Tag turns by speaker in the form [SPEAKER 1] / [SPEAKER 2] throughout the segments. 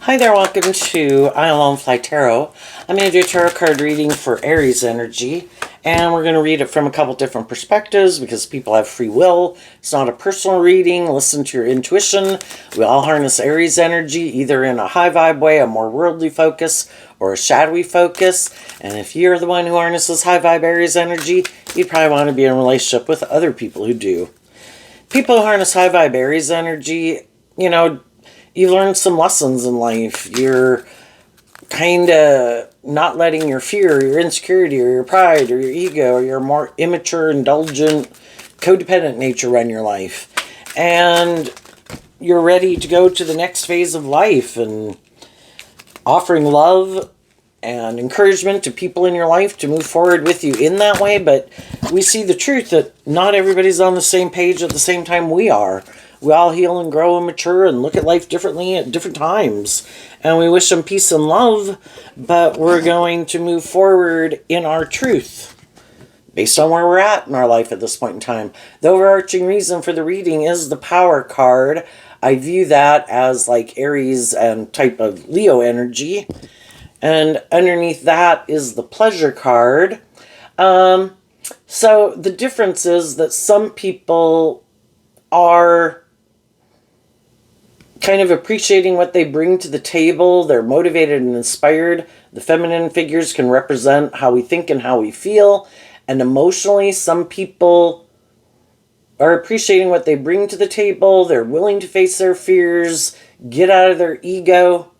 [SPEAKER 1] Hi there, welcome to I Alone Fly Tarot. I'm going to do a tarot card reading for Aries energy, and we're going to read it from a couple different perspectives because people have free will. It's not a personal reading. Listen to your intuition. We all harness Aries energy, either in a high vibe way, a more worldly focus, or a shadowy focus. And if you're the one who harnesses high vibe Aries energy, you'd probably want to be in a relationship with other people who do. People who harness high vibe Aries energy, you learn some lessons in life. You're kind of not letting your fear, your insecurity, or your pride, or your ego, or your more immature, indulgent, codependent nature run your life. And you're ready to go to the next phase of life and offering love and encouragement to people in your life to move forward with you in that way. But we see the truth that not everybody's on the same page at the same time we are. We all heal and grow and mature and look at life differently at different times. And we wish them peace and love, but we're going to move forward in our truth based on where we're at in our life at this point in time. The overarching reason for the reading is the Power card. I view that as like Aries and type of Leo energy. And underneath that is the Pleasure card. So the difference is that some people are kind of appreciating what they bring to the table. They're motivated and inspired. The feminine figures can represent how we think and how we feel. And emotionally, some people are appreciating what they bring to the table. They're willing to face their fears, get out of their ego,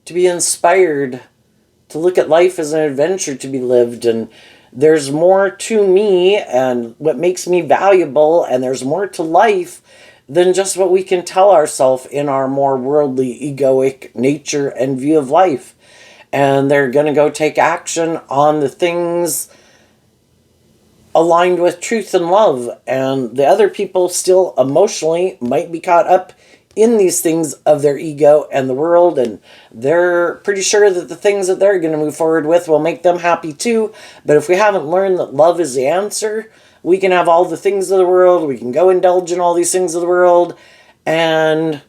[SPEAKER 1] to be inspired, to look at life as an adventure to be lived. And there's more to me and what makes me valuable, and there's more to life than just what we can tell ourselves in our more worldly, egoic nature and view of life. And they're going to go take action on the things aligned with truth and love. And the other people still emotionally might be caught up in these things of their ego and the world, and they're pretty sure that the things that they're going to move forward with will make them happy too. But if we haven't learned that love is the answer, we can have all the things of the world, we can go indulge in all these things of the world, and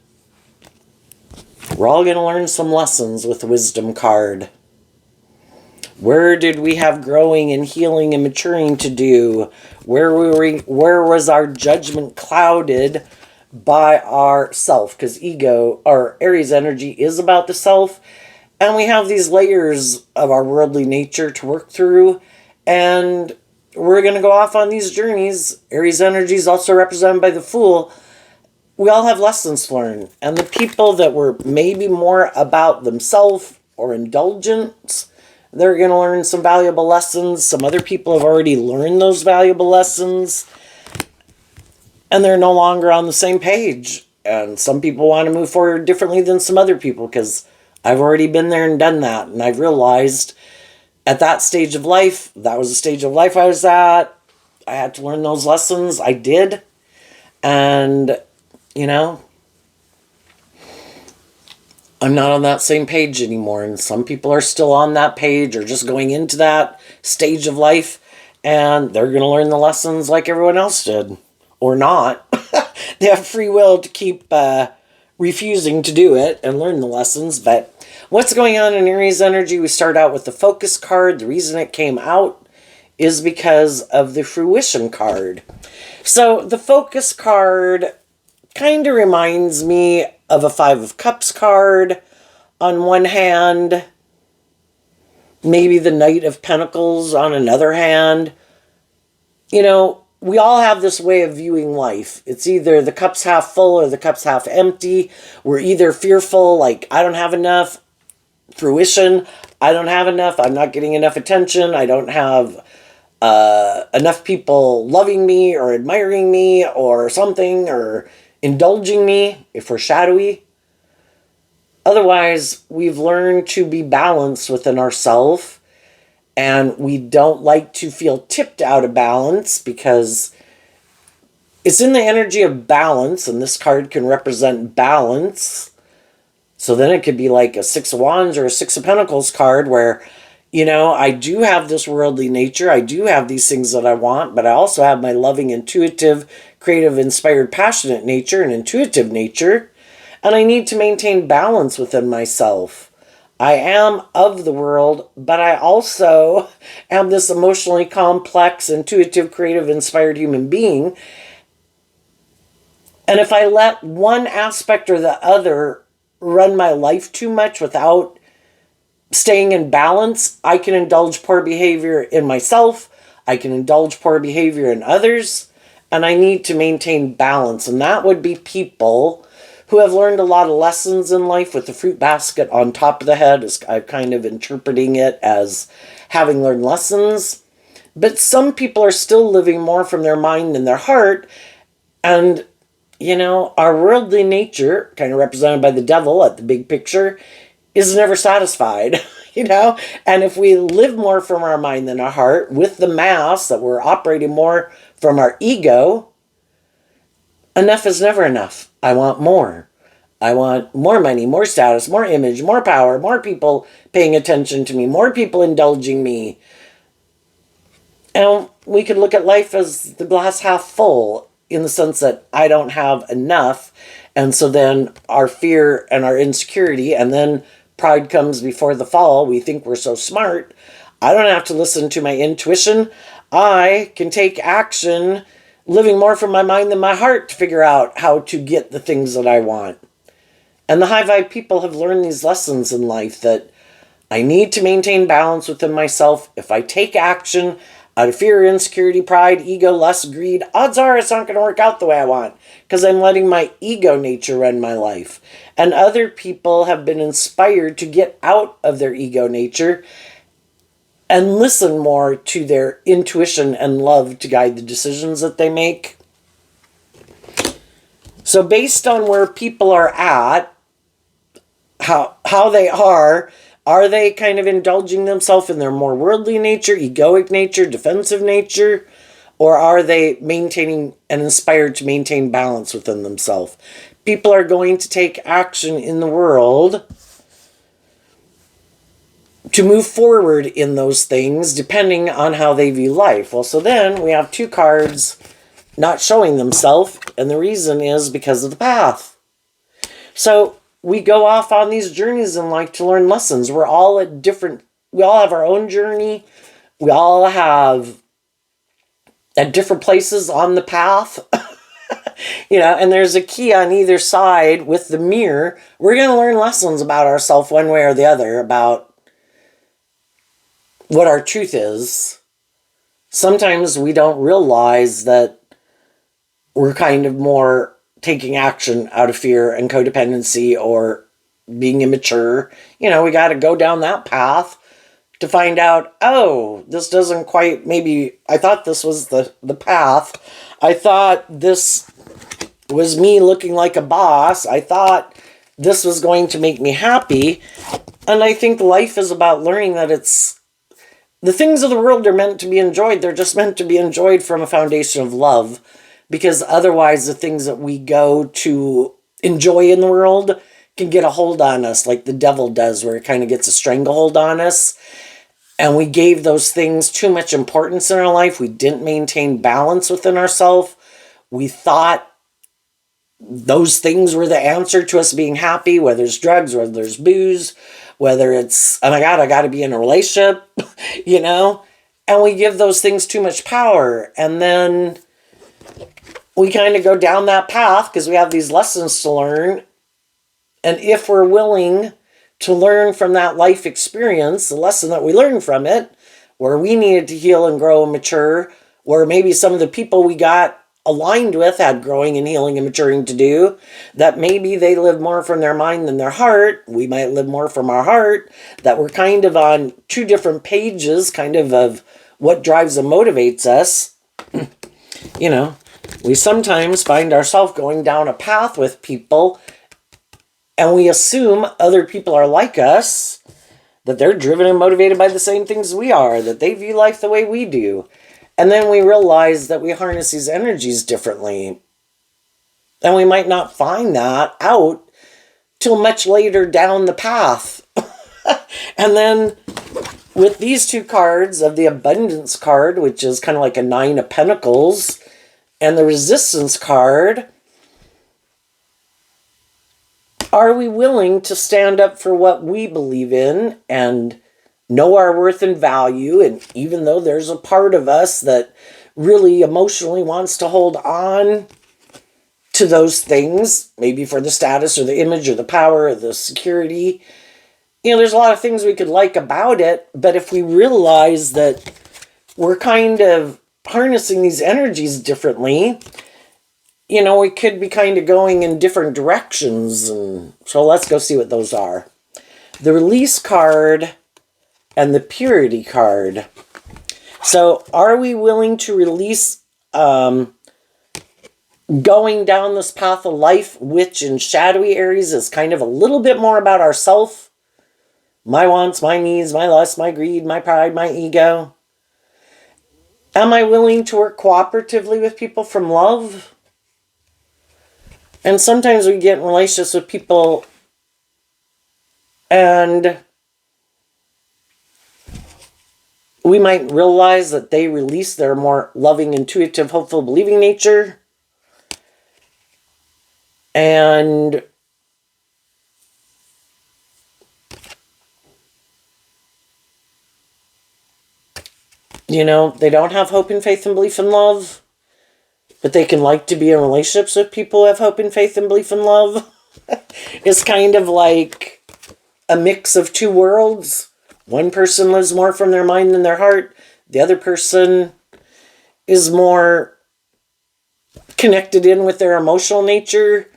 [SPEAKER 1] we're all going to learn some lessons with the Wisdom card. Where did we have growing and healing and maturing to do? Where was our judgment clouded by our self? Because ego, or Aries energy, is about the self, and we have these layers of our worldly nature to work through, and we're going to go off on these journeys. Aries energy is also represented by the Fool. We all have lessons to learn, and the people that were maybe more about themself or indulgence, they're going to learn some valuable lessons. Some other people have already learned those valuable lessons, and they're no longer on the same page. And some people want to move forward differently than some other people, because I've already been there and done that. And I've realized at that stage of life, that was the stage of life I was at. I had to learn those lessons. I did. And, I'm not on that same page anymore. And some people are still on that page or just going into that stage of life. And they're going to learn the lessons like everyone else did. Or not. They have free will to keep refusing to do it and learn the lessons. But what's going on in Aries energy? We start out with the Focus card. The reason it came out is because of the Fruition card. So the Focus card kind of reminds me of a Five of Cups card on one hand. Maybe the Knight of Pentacles on another hand. We all have this way of viewing life. It's either the cup's half full or the cup's half empty. We're either fearful, like, I don't have enough. Fruition, I don't have enough. I'm not getting enough attention. I don't have enough people loving me or admiring me or something, or indulging me, if we're shadowy. Otherwise, we've learned to be balanced within ourselves. And we don't like to feel tipped out of balance, because it's in the energy of balance, and this card can represent balance. So then it could be like a Six of Wands or a Six of Pentacles card where, I do have this worldly nature. I do have these things that I want, but I also have my loving, intuitive, creative, inspired, passionate nature and intuitive nature. and I need to maintain balance within myself. I am of the world, but I also am this emotionally complex, intuitive, creative, inspired human being. And if I let one aspect or the other run my life too much without staying in balance, I can indulge poor behavior in myself. I can indulge poor behavior in others. And I need to maintain balance. And that would be people who have learned a lot of lessons in life with the fruit basket on top of the head. I'm kind of interpreting it as having learned lessons. But some people are still living more from their mind than their heart. And, our worldly nature, kind of represented by the devil at the big picture, is never satisfied, And if we live more from our mind than our heart, with the mass that we're operating more from our ego, enough is never enough. I want more. I want more money, more status, more image, more power, more people paying attention to me, more people indulging me. And we could look at life as the glass half full, in the sense that I don't have enough. And so then our fear and our insecurity, and then pride comes before the fall. We think we're so smart. I don't have to listen to my intuition. I can take action, living more from my mind than my heart, to figure out how to get the things that I want. And the high vibe people have learned these lessons in life, that I need to maintain balance within myself. If I take action out of fear, insecurity, pride, ego, lust, greed, odds are it's not going to work out the way I want, because I'm letting my ego nature run my life. And other people have been inspired to get out of their ego nature and listen more to their intuition and love to guide the decisions that they make. So based on where people are at, how they are they kind of indulging themselves in their more worldly nature, egoic nature, defensive nature, or are they maintaining and inspired to maintain balance within themselves? People are going to take action in the world to move forward in those things, depending on how they view life. Well, so then we have two cards not showing themselves, and the reason is because of the path. So we go off on these journeys in life to learn lessons. We all have our own journey. We all have at different places on the path. And there's a key on either side with the mirror. We're going to learn lessons about ourselves one way or the other, about what our truth is. Sometimes we don't realize that we're kind of more taking action out of fear and codependency or being immature. We got to go down that path to find out, this doesn't quite, maybe I thought this was the path. I thought this was me looking like a boss. I thought this was going to make me happy. And I think life is about learning that the things of the world are meant to be enjoyed. They're just meant to be enjoyed from a foundation of love. Because otherwise the things that we go to enjoy in the world can get a hold on us, like the devil does, where it kind of gets a stranglehold on us. And we gave those things too much importance in our life. We didn't maintain balance within ourselves. We thought those things were the answer to us being happy, whether it's drugs, whether there's booze, whether it's, oh my God, I got to be in a relationship, And we give those things too much power. And then we kind of go down that path because we have these lessons to learn. And if we're willing to learn from that life experience, the lesson that we learned from it, where we needed to heal and grow and mature, where maybe some of the people we got aligned with had growing and healing and maturing to do, that maybe they live more from their mind than their heart. We might live more from our heart, that we're kind of on two different pages, kind of what drives and motivates us. We sometimes find ourselves going down a path with people, and we assume other people are like us, that they're driven and motivated by the same things we are, that they view life the way we do. And then we realize that we harness these energies differently. And we might not find that out till much later down the path. And then with these two cards of the abundance card, which is kind of like a 9 of Pentacles, and the resistance card, Are we willing to stand up for what we believe in and know our worth and value? And even though there's a part of us that really emotionally wants to hold on to those things, maybe for the status or the image or the power or the security, there's a lot of things we could like about it, but if we realize that we're kind of harnessing these energies differently, we could be kind of going in different directions. And so let's go see what those are. The release card and the purity card. So are we willing to release going down this path of life, which in shadowy Aries is kind of a little bit more about ourself? My wants, my needs, my lust, my greed, my pride, my ego. Am I willing to work cooperatively with people from love? And sometimes we get in relationships with people and we might realize that they release their more loving, intuitive, hopeful, believing nature. And they don't have hope and faith and belief and love, but they can like to be in relationships with people who have hope and faith and belief and love. It's kind of like a mix of two worlds. One person lives more from their mind than their heart. The other person is more connected in with their emotional nature,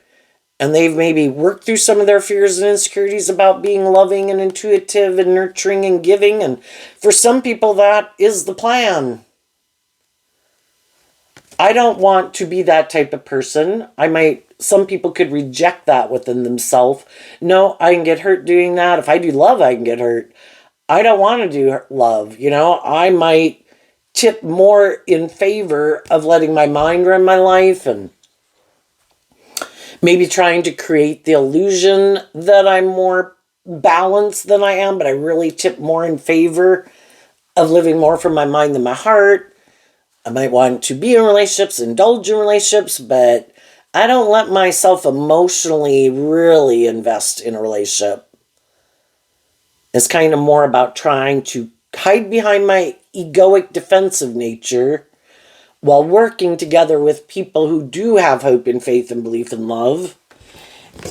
[SPEAKER 1] and they've maybe worked through some of their fears and insecurities about being loving and intuitive and nurturing and giving. And for some people, that is the plan. I don't want to be that type of person. Some people could reject that within themselves. No, I can get hurt doing that. If I do love, I can get hurt. I don't want to do love. I might tip more in favor of letting my mind run my life and maybe trying to create the illusion that I'm more balanced than I am, but I really tip more in favor of living more from my mind than my heart. I might want to be in relationships, indulge in relationships, but I don't let myself emotionally really invest in a relationship. It's kind of more about trying to hide behind my egoic defensive nature while working together with people who do have hope and faith and belief and love.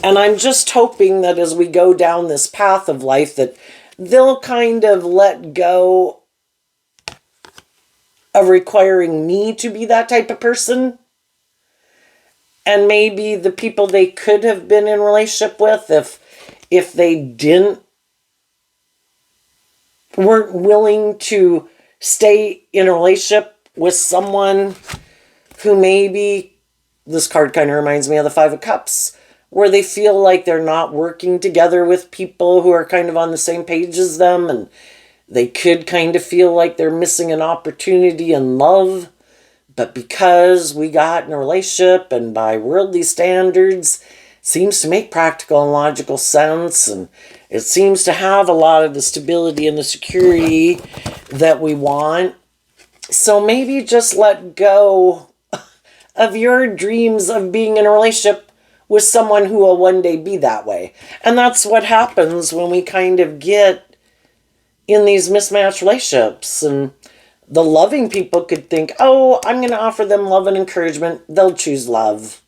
[SPEAKER 1] And I'm just hoping that as we go down this path of life that they'll kind of let go of requiring me to be that type of person. And maybe the people they could have been in a relationship with, if they weren't willing to stay in a relationship with someone who maybe, this card kind of reminds me of the Five of Cups, where they feel like they're not working together with people who are kind of on the same page as them, and they could kind of feel like they're missing an opportunity in love. But because we got in a relationship and by worldly standards, seems to make practical and logical sense, and it seems to have a lot of the stability and the security that we want. So maybe just let go of your dreams of being in a relationship with someone who will one day be that way. And that's what happens when we kind of get in these mismatched relationships. And the loving people could think, oh, I'm going to offer them love and encouragement. They'll choose love.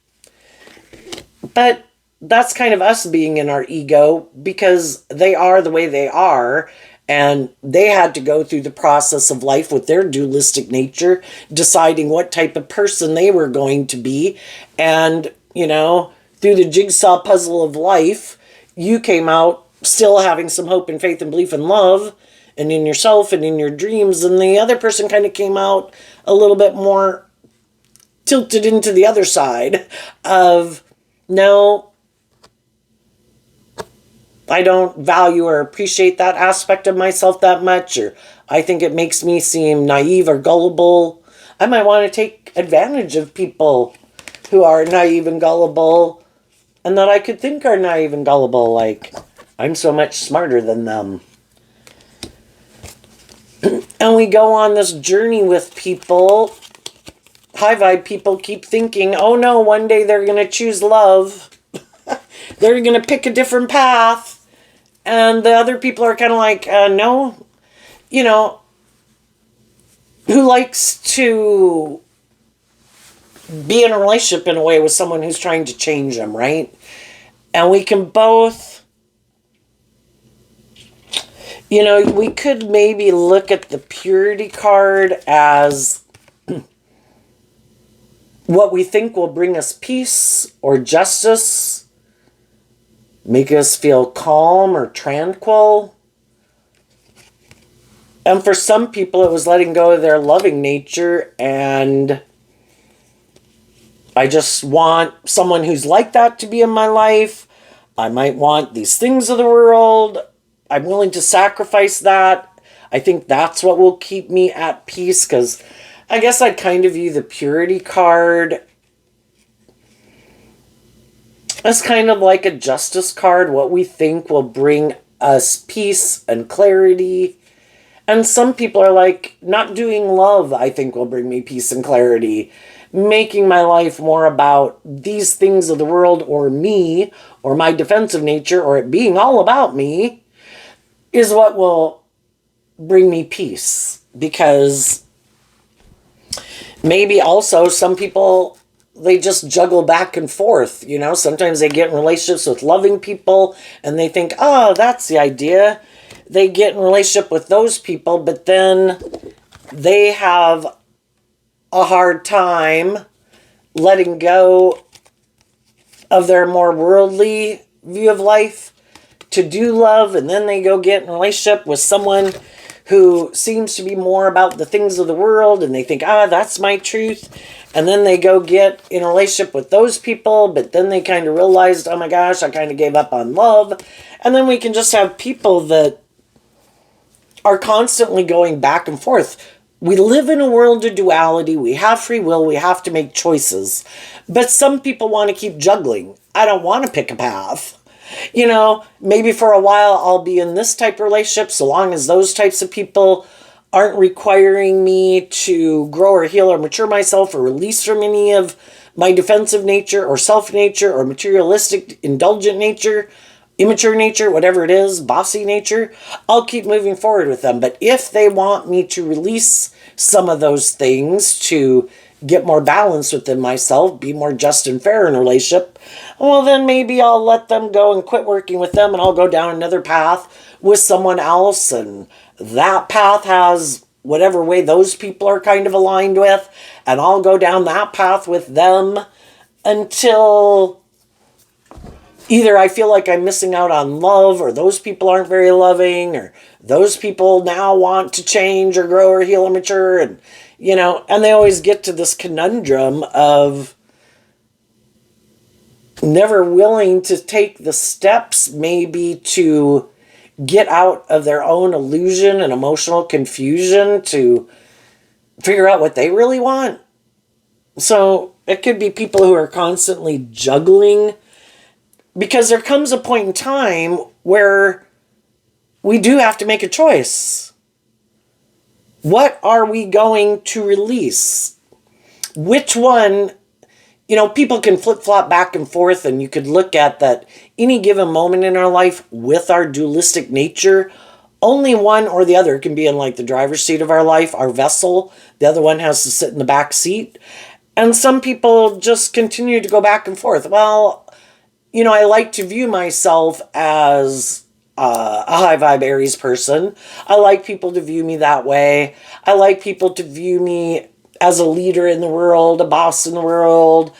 [SPEAKER 1] But that's kind of us being in our ego, because they are the way they are. And they had to go through the process of life with their dualistic nature, deciding what type of person they were going to be. And, through the jigsaw puzzle of life, you came out still having some hope and faith and belief and love, and in yourself and in your dreams. And the other person kind of came out a little bit more tilted into the other side of, no, I don't value or appreciate that aspect of myself that much, or I think it makes me seem naive or gullible. I might want to take advantage of people who are naive and gullible, and that I could think are naive and gullible, like I'm so much smarter than them. And we go on this journey with people. High vibe people keep thinking, oh no, one day they're going to choose love. they're going to pick a different path. And the other people are kind of like, no, you know, who likes to be in a relationship in a way with someone who's trying to change them, right? And we can both, you know, we could maybe look at the purity card as what we think will bring us peace or justice, make us feel calm or tranquil. And for some people, it was letting go of their loving nature, and I just want someone who's like that to be in my life. I might want these things of the world. I'm willing to sacrifice that. I think that's what will keep me at peace, because I guess I'd kind of view the purity card as kind of like a justice card, what we think will bring us peace and clarity. And some people are like, not doing love, I think, will bring me peace and clarity. Making my life more about these things of the world or me or my defensive nature or it being all about me is what will bring me peace. Because maybe also some people, they just juggle back and forth, you know. Sometimes they get in relationships with loving people and they think, oh, that's the idea. They get in a relationship with those people, but then they have a hard time letting go of their more worldly view of life to do love, and then they go get in a relationship with someone who seems to be more about the things of the world, and they think, that's my truth. And then they go get in a relationship with those people, but then they kind of realized, oh my gosh, I kind of gave up on love. And then we can just have people that are constantly going back and forth. We live in a world of duality. We have free will. We have to make choices. But some people want to keep juggling. I don't want to pick a path. You know, maybe for a while I'll be in this type of relationship so long as those types of people aren't requiring me to grow or heal or mature myself or release from any of my defensive nature or self nature or materialistic, indulgent nature, immature nature, whatever it is, bossy nature. I'll keep moving forward with them. But if they want me to release some of those things to get more balance within myself, be more just and fair in a relationship, well, then maybe I'll let them go and quit working with them, and I'll go down another path with someone else, and that path has whatever way those people are kind of aligned with, and I'll go down that path with them until either I feel like I'm missing out on love, or those people aren't very loving, or those people now want to change or grow or heal or mature, and you know, and they always get to this conundrum of never willing to take the steps maybe to get out of their own illusion and emotional confusion to figure out what they really want. So it could be people who are constantly juggling, because there comes a point in time where we do have to make a choice. What are we going to release? Which one? You know, people can flip-flop back and forth, and you could look at that any given moment in our life with our dualistic nature, only one or the other can be in like the driver's seat of our life, our vessel. The other one has to sit in the back seat. And some people just continue to go back and forth. Well, you know, I like to view myself as a high vibe Aries person. I like people to view me that way. I like people to view me as a leader in the world, a boss in the world,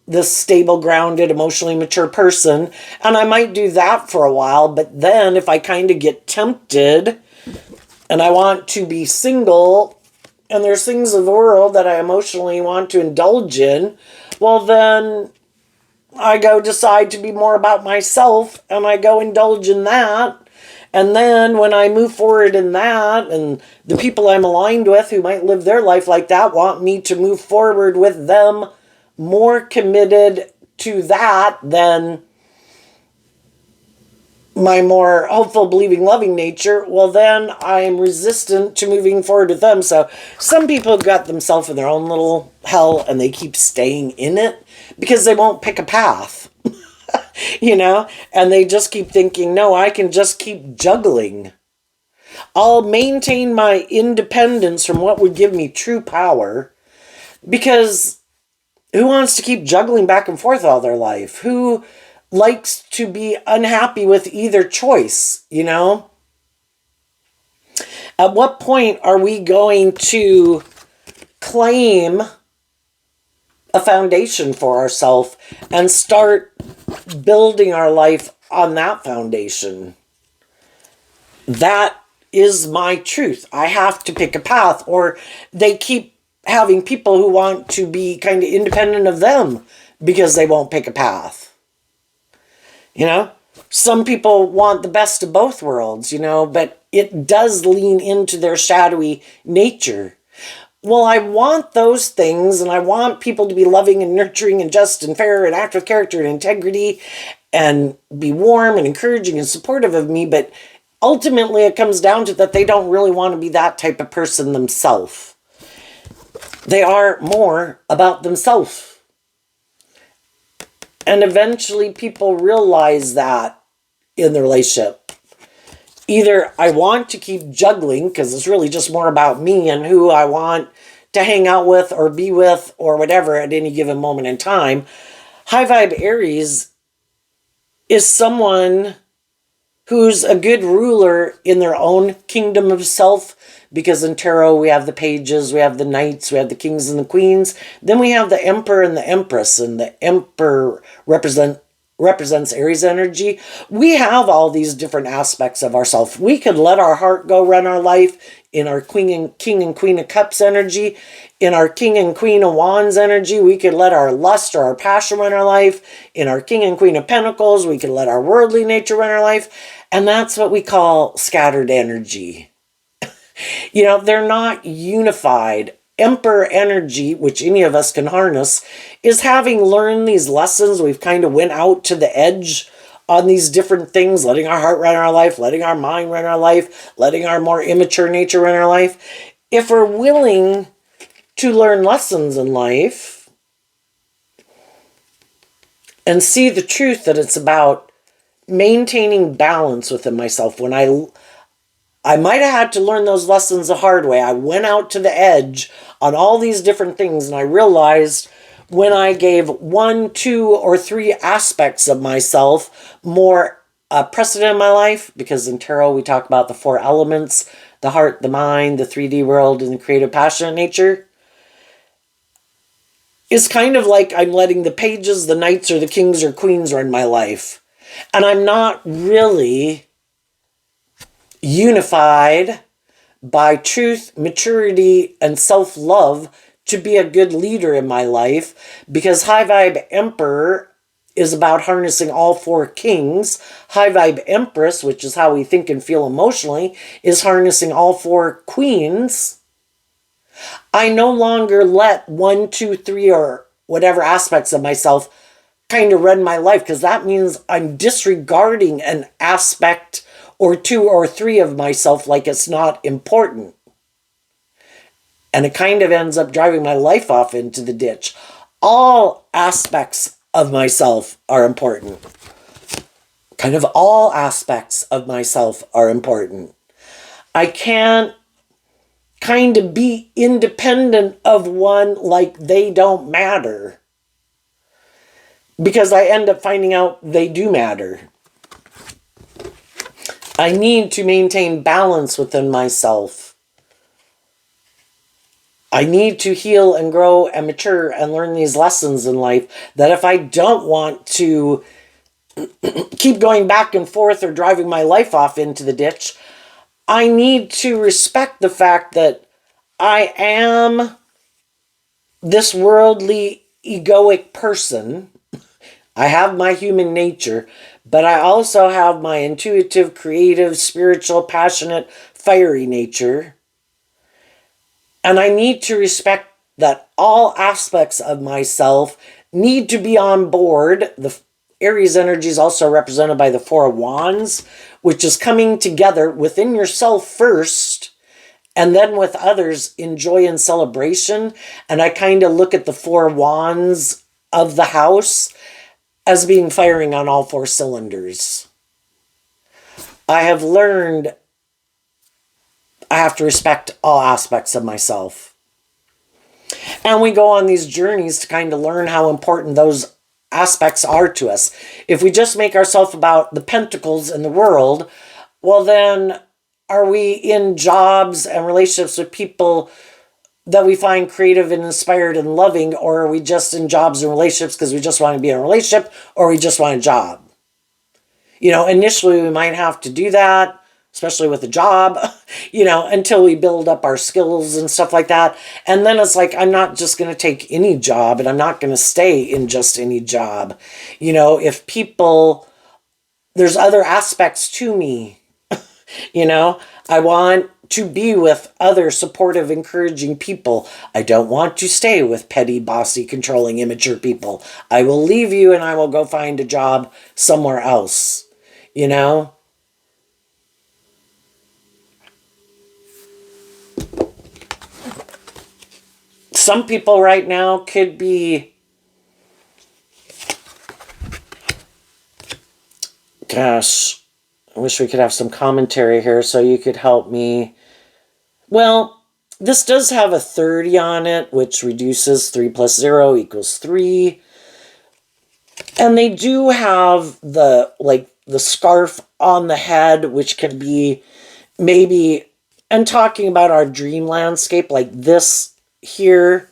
[SPEAKER 1] this stable, grounded, emotionally mature person. And I might do that for a while, but then if I kind of get tempted and I want to be single and there's things of the world that I emotionally want to indulge in, well then I go decide to be more about myself and I go indulge in that. And then when I move forward in that, and the people I'm aligned with who might live their life like that want me to move forward with them more committed to that than my more hopeful, believing, loving nature, well then I'm resistant to moving forward with them. So some people have got themselves in their own little hell and they keep staying in it because they won't pick a path. and they just keep thinking, no, I can just keep juggling. I'll maintain my independence from what would give me true power, because who wants to keep juggling back and forth all their life? Who likes to be unhappy with either choice, At what point are we going to claim a foundation for ourselves and start building our life on that foundation? That is my truth. I have to pick a path, or they keep having people who want to be kind of independent of them because they won't pick a path. Some people want the best of both worlds, but it does lean into their shadowy nature. Well, I want those things, and I want people to be loving and nurturing and just and fair and act with character and integrity and be warm and encouraging and supportive of me, but ultimately it comes down to that they don't really want to be that type of person themselves. They are more about themselves. And eventually people realize that in the relationship. Either I want to keep juggling because it's really just more about me and who I want to hang out with or be with or whatever at any given moment in time. High vibe Aries is someone who's a good ruler in their own kingdom of self, because in tarot we have the pages, we have the knights, we have the kings and the queens. Then we have the emperor and the empress, and the emperor represents Aries energy. We have all these different aspects of ourself. We could let our heart go run our life in our king and queen of cups energy. In our king and queen of wands energy, we could let our lust or our passion run our life. In our king and queen of pentacles, we could let our worldly nature run our life. And that's what we call scattered energy. They're not unified. Emperor energy, which any of us can harness, is having learned these lessons. We've kind of went out to the edge on these different things, letting our heart run our life, letting our mind run our life, letting our more immature nature run our life. If we're willing to learn lessons in life and see the truth that it's about maintaining balance within myself. When I might have had to learn those lessons the hard way. I went out to the edge on all these different things, and I realized when I gave 1, 2, or 3 aspects of myself more precedent in my life, because in tarot we talk about the 4 elements, the heart, the mind, the 3D world, and the creative passionate nature. It's kind of like I'm letting the pages, the knights, or the kings or queens run my life. And I'm not really unified by truth, maturity, and self-love to be a good leader in my life, because High Vibe Emperor is about harnessing all 4 kings. High Vibe Empress, which is how we think and feel emotionally, is harnessing all 4 queens. I no longer let 1, 2, 3, or whatever aspects of myself kind of run my life, because that means I'm disregarding an aspect or 2 or 3 of myself like it's not important. And it kind of ends up driving my life off into the ditch. All aspects of myself are important. Kind of all aspects of myself are important. I can't kind of be independent of one like they don't matter, because I end up finding out they do matter. I need to maintain balance within myself. I need to heal and grow and mature and learn these lessons in life, that if I don't want to keep going back and forth or driving my life off into the ditch, I need to respect the fact that I am this worldly, egoic person. I have my human nature, but I also have my intuitive, creative, spiritual, passionate, fiery nature. And I need to respect that all aspects of myself need to be on board. The Aries energy is also represented by the 4 wands, which is coming together within yourself first, and then with others in joy and celebration. And I kind of look at the 4 wands of the house as being firing on all four cylinders. I have learned I have to respect all aspects of myself. And we go on these journeys to kind of learn how important those aspects are to us. If we just make ourselves about the pentacles in the world, well then, are we in jobs and relationships with people that we find creative and inspired and loving, or are we just in jobs and relationships because we just want to be in a relationship, or we just want a job? You know, initially we might have to do that, especially with a job, you know, until we build up our skills and stuff like that. And then it's like, I'm not just going to take any job, and I'm not going to stay in just any job. You know, if people, there's other aspects to me. You know, I want to be with other supportive, encouraging people. I don't want to stay with petty, bossy, controlling, immature people. I will leave you and I will go find a job somewhere else. You know? Some people right now could be, gosh, I wish we could have some commentary here so you could help me. Well, this does have a 30 on it, which reduces 3 plus 0 equals 3. And they do have the, like, the scarf on the head, which can be maybe, and talking about our dream landscape, like this here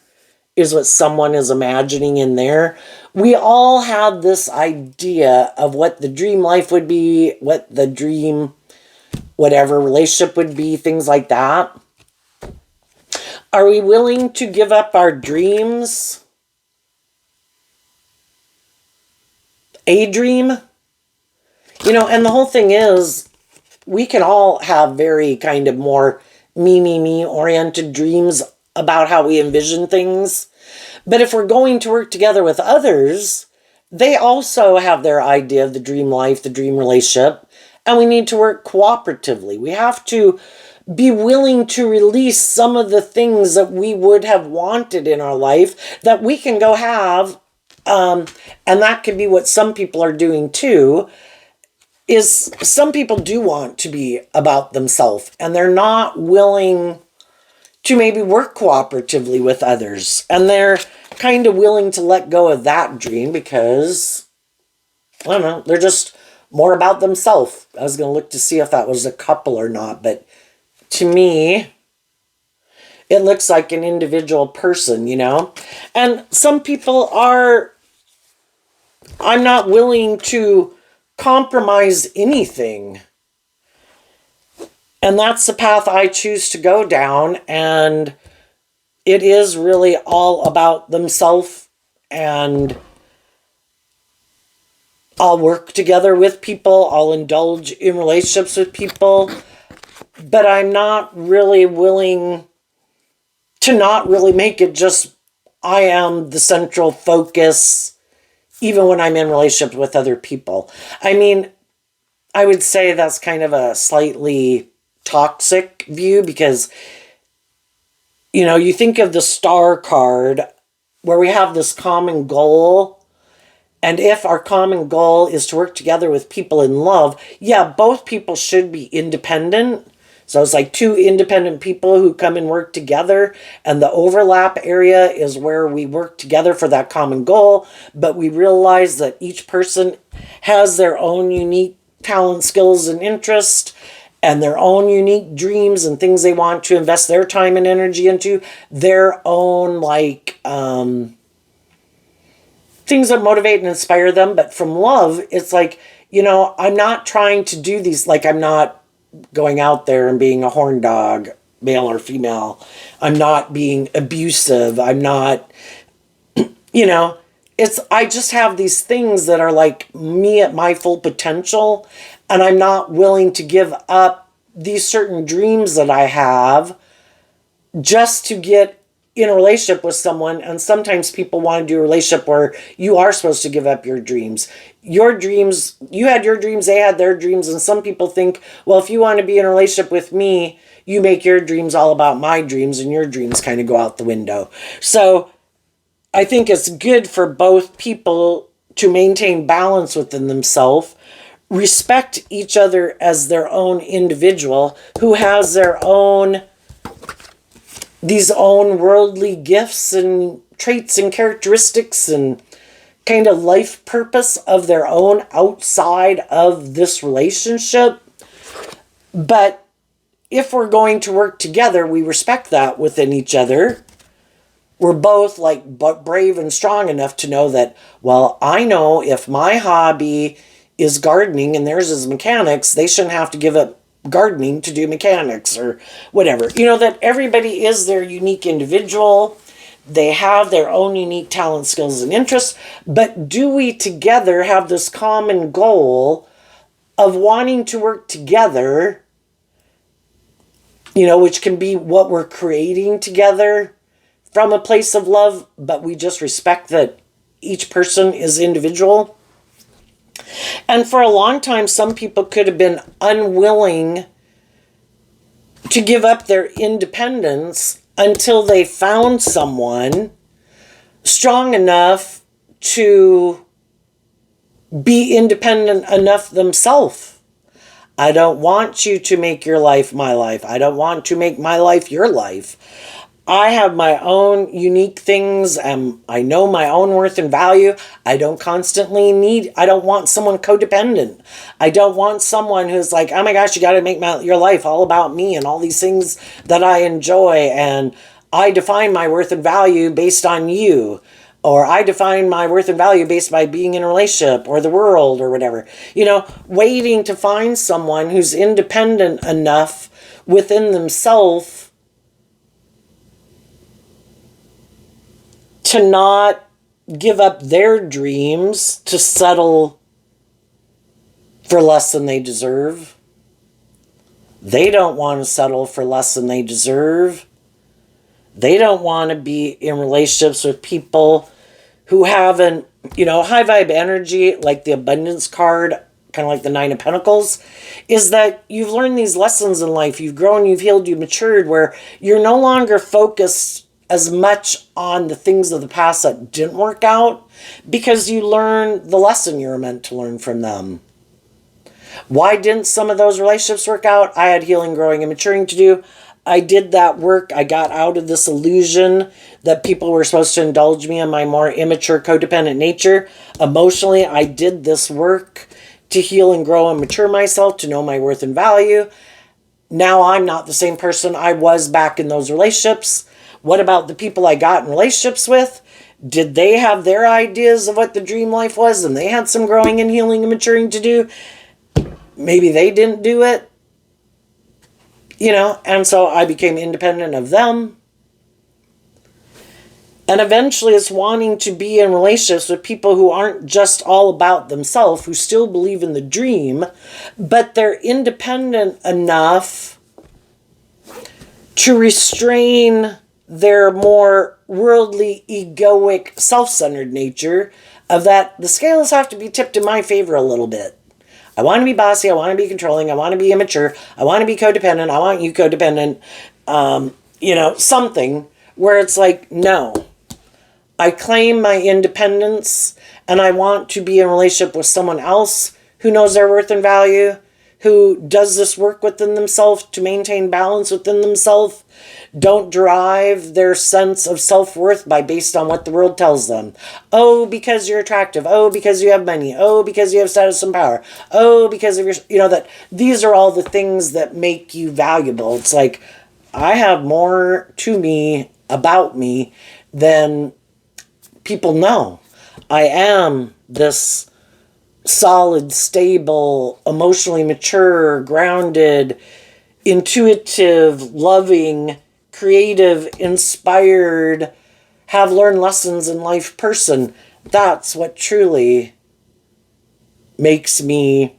[SPEAKER 1] is what someone is imagining in there. We all have this idea of what the dream life would be, what the dream, whatever relationship would be, things like that. Are we willing to give up our dreams? A dream? You know, and the whole thing is, we can all have very kind of more me oriented dreams about how we envision things. But if we're going to work together with others, they also have their idea of the dream life, the dream relationship, and we need to work cooperatively. We have to be willing to release some of the things that we would have wanted in our life that we can go have. And that could be what some people are doing too, is some people do want to be about themselves and they're not willing to maybe work cooperatively with others. And they're kind of willing to let go of that dream because, I don't know, they're just more about themselves. I was going to look to see if that was a couple or not, but to me, it looks like an individual person, you know? And some people are, I'm not willing to compromise anything. And that's the path I choose to go down. And it is really all about themselves. And I'll work together with people. I'll indulge in relationships with people. But I'm not really willing to not really make it just I am the central focus, even when I'm in relationship with other people. I mean, I would say that's kind of a slightly toxic view because, you know, you think of the star card where we have this common goal. And if our common goal is to work together with people in love, yeah, both people should be independent. So it's like two independent people who come and work together, and the overlap area is where we work together for that common goal, but we realize that each person has their own unique talent, skills, and interest, and their own unique dreams and things they want to invest their time and energy into, their own, like, things that motivate and inspire them. But from love, it's like, you know, I'm not trying to do these, like, I'm not going out there and being a horn dog, male or female. I'm not being abusive. I'm not, you know, it's, I just have these things that are like me at my full potential, and I'm not willing to give up these certain dreams that I have just to get in a relationship with someone. And sometimes people want to do a relationship where you are supposed to give up your dreams. Your dreams, you had your dreams, they had their dreams. And some people think, well, if you want to be in a relationship with me, you make your dreams all about my dreams and your dreams kind of go out the window. So I think it's good for both people to maintain balance within themselves, respect each other as their own individual who has their own, these own worldly gifts and traits and characteristics and kind of life purpose of their own outside of this relationship. But if we're going to work together, we respect that within each other. We're both like brave and strong enough to know that, well, I know if my hobby is gardening and theirs is mechanics, they shouldn't have to give up gardening to do mechanics or whatever. You know, that everybody is their unique individual. They have their own unique talent, skills, and interests. But do we together have this common goal of wanting to work together, you know, which can be what we're creating together from a place of love, but we just respect that each person is individual? And for a long time, some people could have been unwilling to give up their independence until they found someone strong enough to be independent enough themselves. I don't want you to make your life my life. I don't want to make my life your life. I have my own unique things, and I know my own worth and value. I don't want someone codependent. I don't want someone who's like, oh my gosh, you got to make your life all about me and all these things that I enjoy, and I define my worth and value based on you, or I define my worth and value based by being in a relationship or the world or whatever. You know, waiting to find someone who's independent enough within themselves to not give up their dreams to settle for less than they deserve. They don't want to settle for less than they deserve. They don't want to be in relationships with people who have an, you know, high vibe energy, like the abundance card, kind of like the Nine of Pentacles, is that you've learned these lessons in life. You've grown, you've healed, you've matured, where you're no longer focused as much on the things of the past that didn't work out, because you learned the lesson you were meant to learn from them. Why didn't some of those relationships work out? I had healing, growing, and maturing to do. I did that work. I got out of this illusion that people were supposed to indulge me in my more immature, codependent nature. Emotionally, I did this work to heal and grow and mature myself, to know my worth and value. Now I'm not the same person I was back in those relationships. What about the people I got in relationships with? Did they have their ideas of what the dream life was and they had some growing and healing and maturing to do? Maybe they didn't do it. You know, and so I became independent of them. And eventually it's wanting to be in relationships with people who aren't just all about themselves, who still believe in the dream, but they're independent enough to restrain their more worldly, egoic, self-centered nature, of that the scales have to be tipped in my favor a little bit. I want to be bossy, I want to be controlling, I want to be immature, I want to be codependent, I want you codependent, you know, something where it's like, no, I claim my independence and I want to be in a relationship with someone else who knows their worth and value, who does this work within themselves to maintain balance within themselves. Don't derive their sense of self-worth based on what the world tells them. Oh, because you're attractive. Oh, because you have money. Oh, because you have status and power. Oh, because of your, you know, that these are all the things that make you valuable. It's like, I have more to me, about me, than people know. I am this solid, stable, emotionally mature, grounded, intuitive, loving, creative, inspired, have learned lessons in life person. That's what truly makes me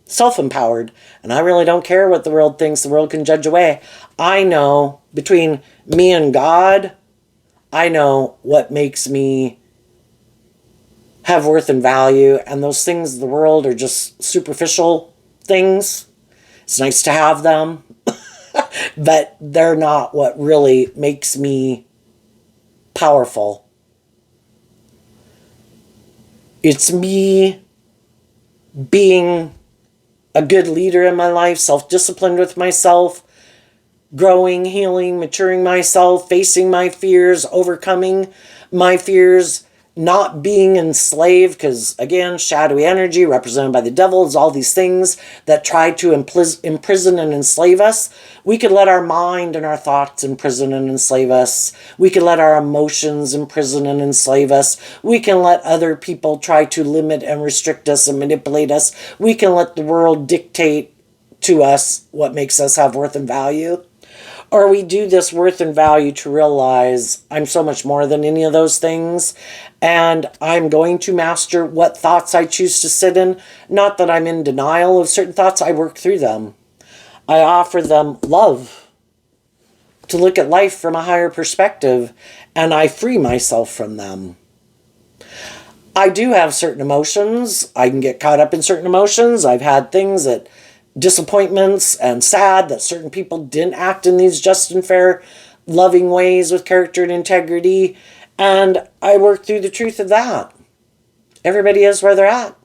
[SPEAKER 1] self-empowered. And I really don't care what the world thinks. The world can judge away. I know, between me and God, I know what makes me have worth and value. And those things of the world are just superficial things. It's nice to have them, but they're not what really makes me powerful. It's me being a good leader in my life, self-disciplined with myself, growing, healing, maturing myself, facing my fears, overcoming my fears, not being enslaved, because again, shadowy energy represented by the devil is all these things that try to imprison and enslave us. We could let our mind and our thoughts imprison and enslave us. We can let our emotions imprison and enslave us. We can let other people try to limit and restrict us and manipulate us. We can let the world dictate to us what makes us have worth and value. Or we do this worth and value to realize I'm so much more than any of those things, and I'm going to master what thoughts I choose to sit in. Not that I'm in denial of certain thoughts, I work through them. I offer them love to look at life from a higher perspective, and I free myself from them. I do have certain emotions. I can get caught up in certain emotions. I've had things that disappointments and sad that certain people didn't act in these just and fair, loving ways with character and integrity. And I work through the truth of that. Everybody is where they're at.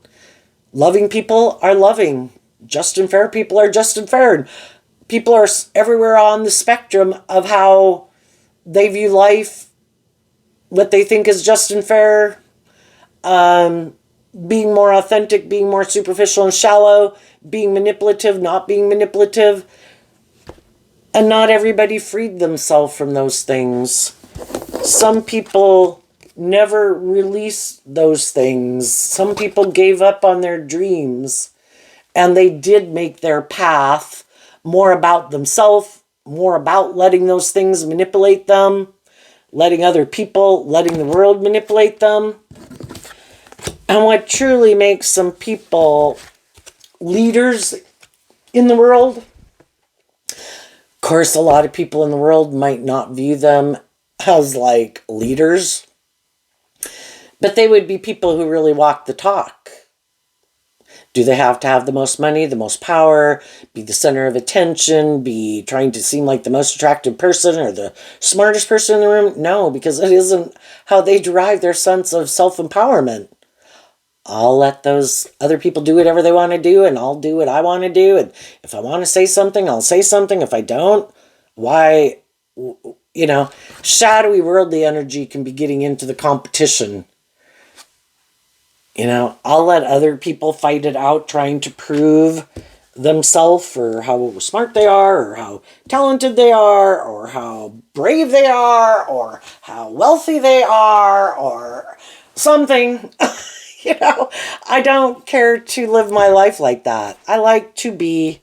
[SPEAKER 1] Loving people are loving. Just and fair people are just and fair. People are everywhere on the spectrum of how they view life, what they think is just and fair, being more authentic, being more superficial and shallow, being manipulative, not being manipulative. And not everybody freed themselves from those things. Some people never released those things. Some people gave up on their dreams, and they did make their path more about themselves, more about letting those things manipulate them, letting other people, letting the world manipulate them. And what truly makes some people leaders in the world, of course, a lot of people in the world might not view them as like leaders, but they would be people who really walk the talk. Do they have to have the most money, the most power, be the center of attention, be trying to seem like the most attractive person or the smartest person in the room? No, because it isn't how they derive their sense of self-empowerment. I'll let those other people do whatever they want to do, and I'll do what I want to do. And if I want to say something, I'll say something. If I don't, why, shadowy worldly energy can be getting into the competition. I'll let other people fight it out, trying to prove themselves or how smart they are, or how talented they are, or how brave they are, or how wealthy they are, or something. I don't care to live my life like that. I like to be,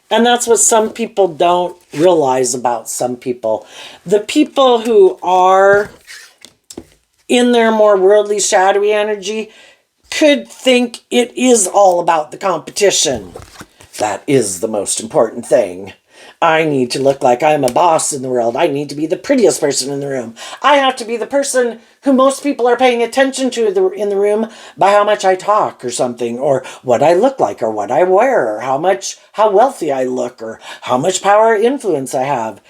[SPEAKER 1] and that's what some people don't realize about some people. The people who are in their more worldly, shadowy energy could think it is all about the competition. That is the most important thing. I need to look like I'm a boss in the world. I need to be the prettiest person in the room. I have to be the person who most people are paying attention to in the room by how much I talk or something, or what I look like, or what I wear, or how wealthy I look, or how much power or influence I have.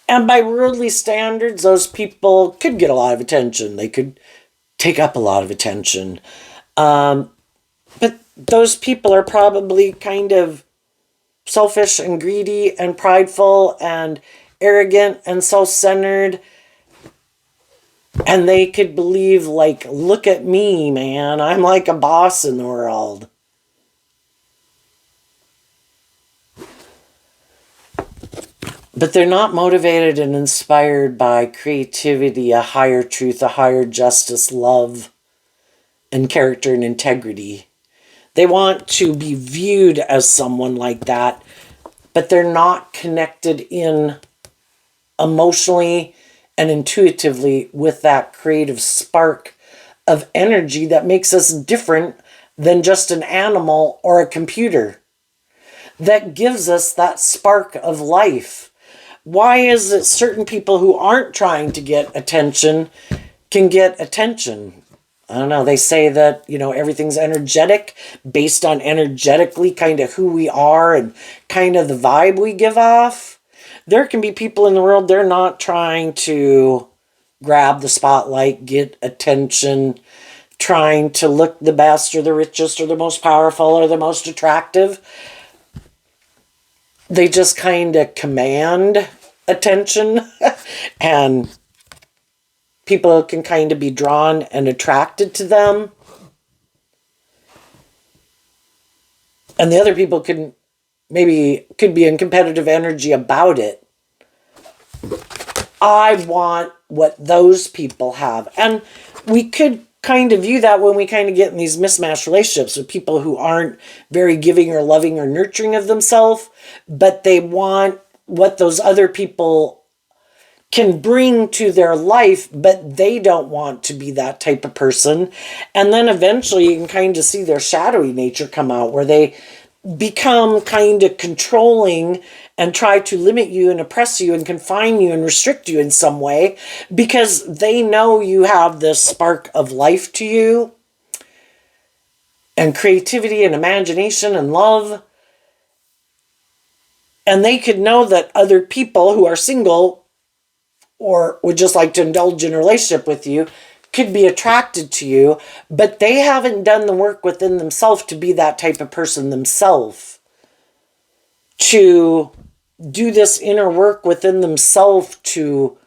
[SPEAKER 1] And by worldly standards, those people could get a lot of attention. They could take up a lot of attention. But those people are probably kind of selfish and greedy and prideful and arrogant and self-centered. And they could believe, like, look at me, man. I'm like a boss in the world. But they're not motivated and inspired by creativity, a higher truth, a higher justice, love, and character and integrity. They want to be viewed as someone like that, but they're not connected in emotionally and intuitively with that creative spark of energy that makes us different than just an animal or a computer. That gives us that spark of life. Why is it certain people who aren't trying to get attention can get attention? I don't know. They say that, everything's energetic, based on energetically kind of who we are and kind of the vibe we give off. There can be people in the world, they're not trying to grab the spotlight, get attention, trying to look the best or the richest or the most powerful or the most attractive. They just kind of command attention and people can kind of be drawn and attracted to them. And the other people could be in competitive energy about it. I want what those people have. And we could kind of view that when we kind of get in these mismatched relationships with people who aren't very giving or loving or nurturing of themselves, but they want what those other people can bring to their life, but they don't want to be that type of person. And then eventually you can kind of see their shadowy nature come out, where they become kind of controlling and try to limit you and oppress you and confine you and restrict you in some way, because they know you have this spark of life to you and creativity and imagination and love. And they could know that other people who are single or would just like to indulge in a relationship with you could be attracted to you, but they haven't done the work within themselves to be that type of person themselves, to do this inner work within themselves to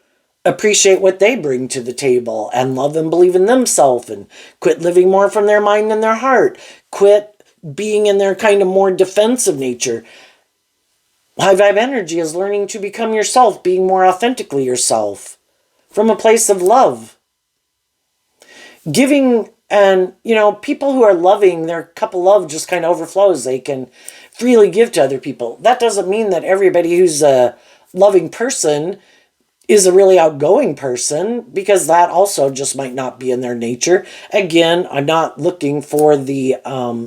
[SPEAKER 1] appreciate what they bring to the table and love and believe in themselves and quit living more from their mind than their heart, quit being in their kind of more defensive nature. High vibe energy is learning to become yourself, being more authentically yourself from a place of love. Giving, and people who are loving, their cup of love just kind of overflows. They can freely give to other people. That doesn't mean that everybody who's a loving person is a really outgoing person, because that also just might not be in their nature. Again, I'm not looking for the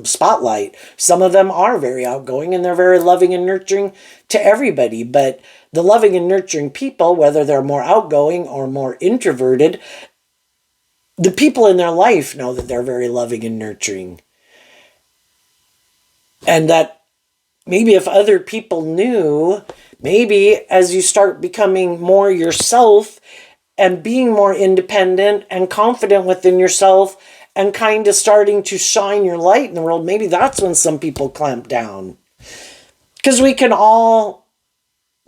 [SPEAKER 1] spotlight. Some of them are very outgoing and they're very loving and nurturing to everybody, but the loving and nurturing people, whether they're more outgoing or more introverted, the people in their life know that they're very loving and nurturing. And that maybe if other people knew, maybe as you start becoming more yourself and being more independent and confident within yourself and kind of starting to shine your light in the world, maybe that's when some people clamp down. Because we can all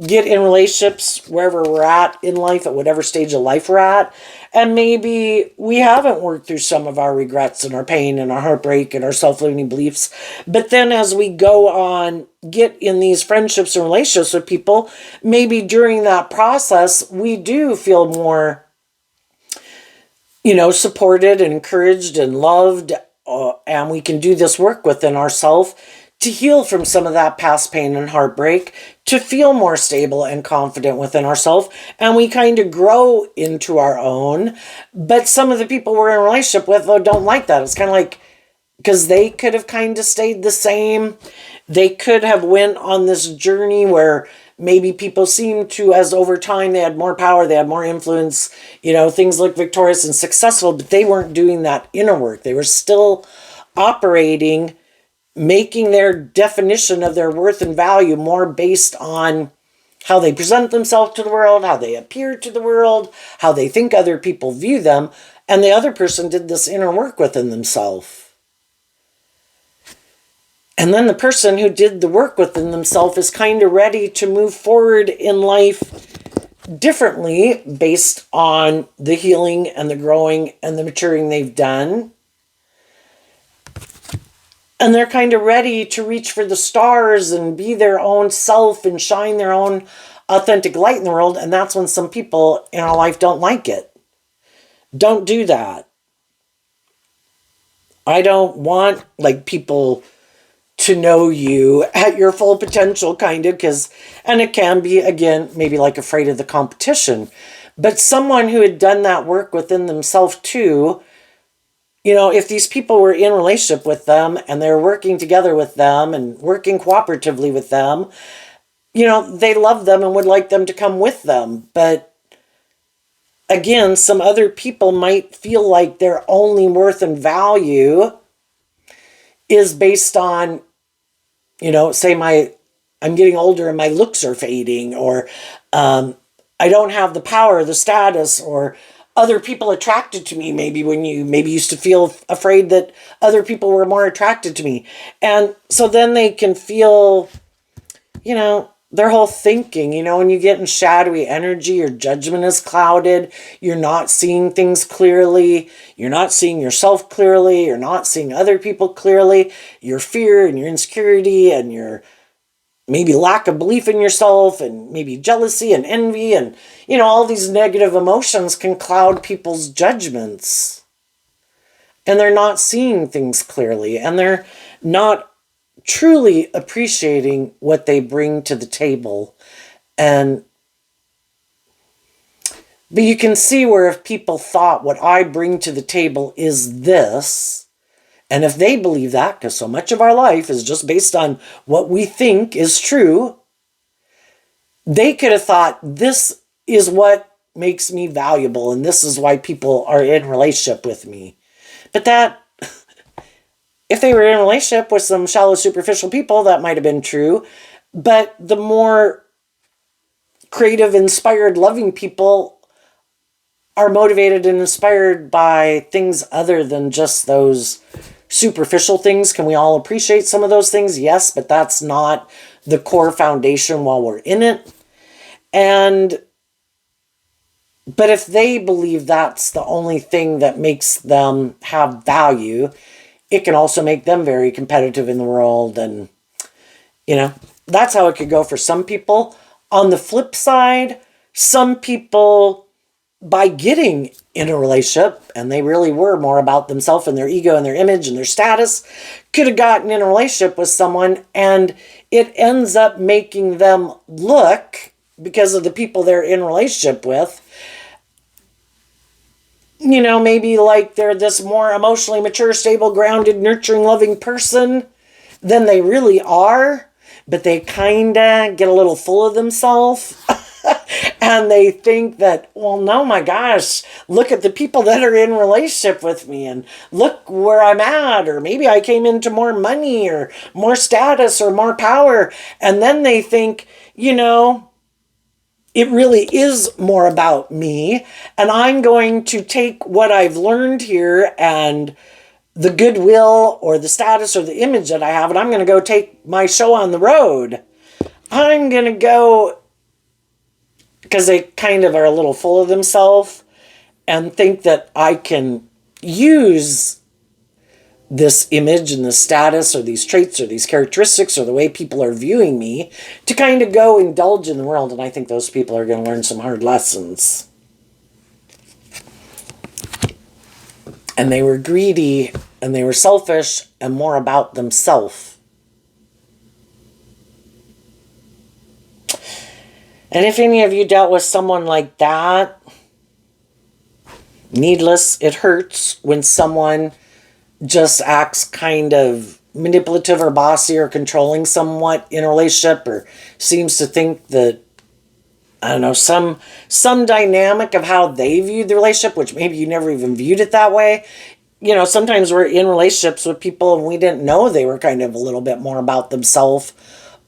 [SPEAKER 1] get in relationships wherever we're at in life, at whatever stage of life we're at. And maybe we haven't worked through some of our regrets and our pain and our heartbreak and our self-limiting beliefs. But then as we go on, get in these friendships and relationships with people, maybe during that process, we do feel more, supported and encouraged and loved. And we can do this work within ourselves to heal from some of that past pain and heartbreak, to feel more stable and confident within ourselves, and we kind of grow into our own. But some of the people we're in a relationship with, though, don't like that. It's kind of like, because they could have kind of stayed the same. They could have went on this journey where maybe people seemed to, as over time, they had more power, they had more influence, things looked victorious and successful, but they weren't doing that inner work. They were still operating, making their definition of their worth and value more based on how they present themselves to the world, how they appear to the world, how they think other people view them, and the other person did this inner work within themselves. And then the person who did the work within themselves is kind of ready to move forward in life differently based on the healing and the growing and the maturing they've done. And they're kind of ready to reach for the stars and be their own self and shine their own authentic light in the world. And that's when some people in our life don't like it. Don't do that. I don't want people to know you at your full potential, kind of, and it can be, again, maybe afraid of the competition. But someone who had done that work within themselves too, if these people were in relationship with them and they're working together with them and working cooperatively with them, they love them and would like them to come with them. But again, some other people might feel like their only worth and value is based on, say I'm getting older and my looks are fading, or I don't have the power, the status, or other people attracted to me, maybe when you maybe used to feel afraid that other people were more attracted to me. And so then they can feel, their whole thinking, when you get in shadowy energy, your judgment is clouded. You're not seeing things clearly. You're not seeing yourself clearly. You're not seeing other people clearly. Your fear and your insecurity and your maybe lack of belief in yourself and maybe jealousy and envy and, all these negative emotions can cloud people's judgments. And they're not seeing things clearly, and they're not truly appreciating what they bring to the table. But you can see where if people thought what I bring to the table is this, and if they believe that, because so much of our life is just based on what we think is true, they could have thought this is what makes me valuable and this is why people are in relationship with me. But that, if they were in a relationship with some shallow, superficial people, that might have been true. But the more creative, inspired, loving people are motivated and inspired by things other than just those superficial things. Can we all appreciate some of those things? Yes, but that's not the core foundation while we're in it. But if they believe that's the only thing that makes them have value, it can also make them very competitive in the world. And, that's how it could go for some people. On the flip side, some people, by getting in a relationship, and they really were more about themselves and their ego and their image and their status, could have gotten in a relationship with someone, and it ends up making them look, because of the people they're in a relationship with, maybe like they're this more emotionally mature, stable, grounded, nurturing, loving person than they really are, but they kind of get a little full of themselves. And they think that, well, no, my gosh, look at the people that are in relationship with me and look where I'm at, or maybe I came into more money or more status or more power. And then they think, it really is more about me, and I'm going to take what I've learned here and the goodwill or the status or the image that I have, and I'm going to go take my show on the road. I'm going to go, because they kind of are a little full of themselves and think that I can use this image and this status or these traits or these characteristics or the way people are viewing me to kind of go indulge in the world. And I think those people are going to learn some hard lessons. And they were greedy and they were selfish and more about themselves. And if any of you dealt with someone like that, needless, it hurts when someone just acts kind of manipulative or bossy or controlling somewhat in a relationship, or seems to think that, I don't know, some dynamic of how they viewed the relationship, which maybe you never even viewed it that way. Sometimes we're in relationships with people and we didn't know they were kind of a little bit more about themselves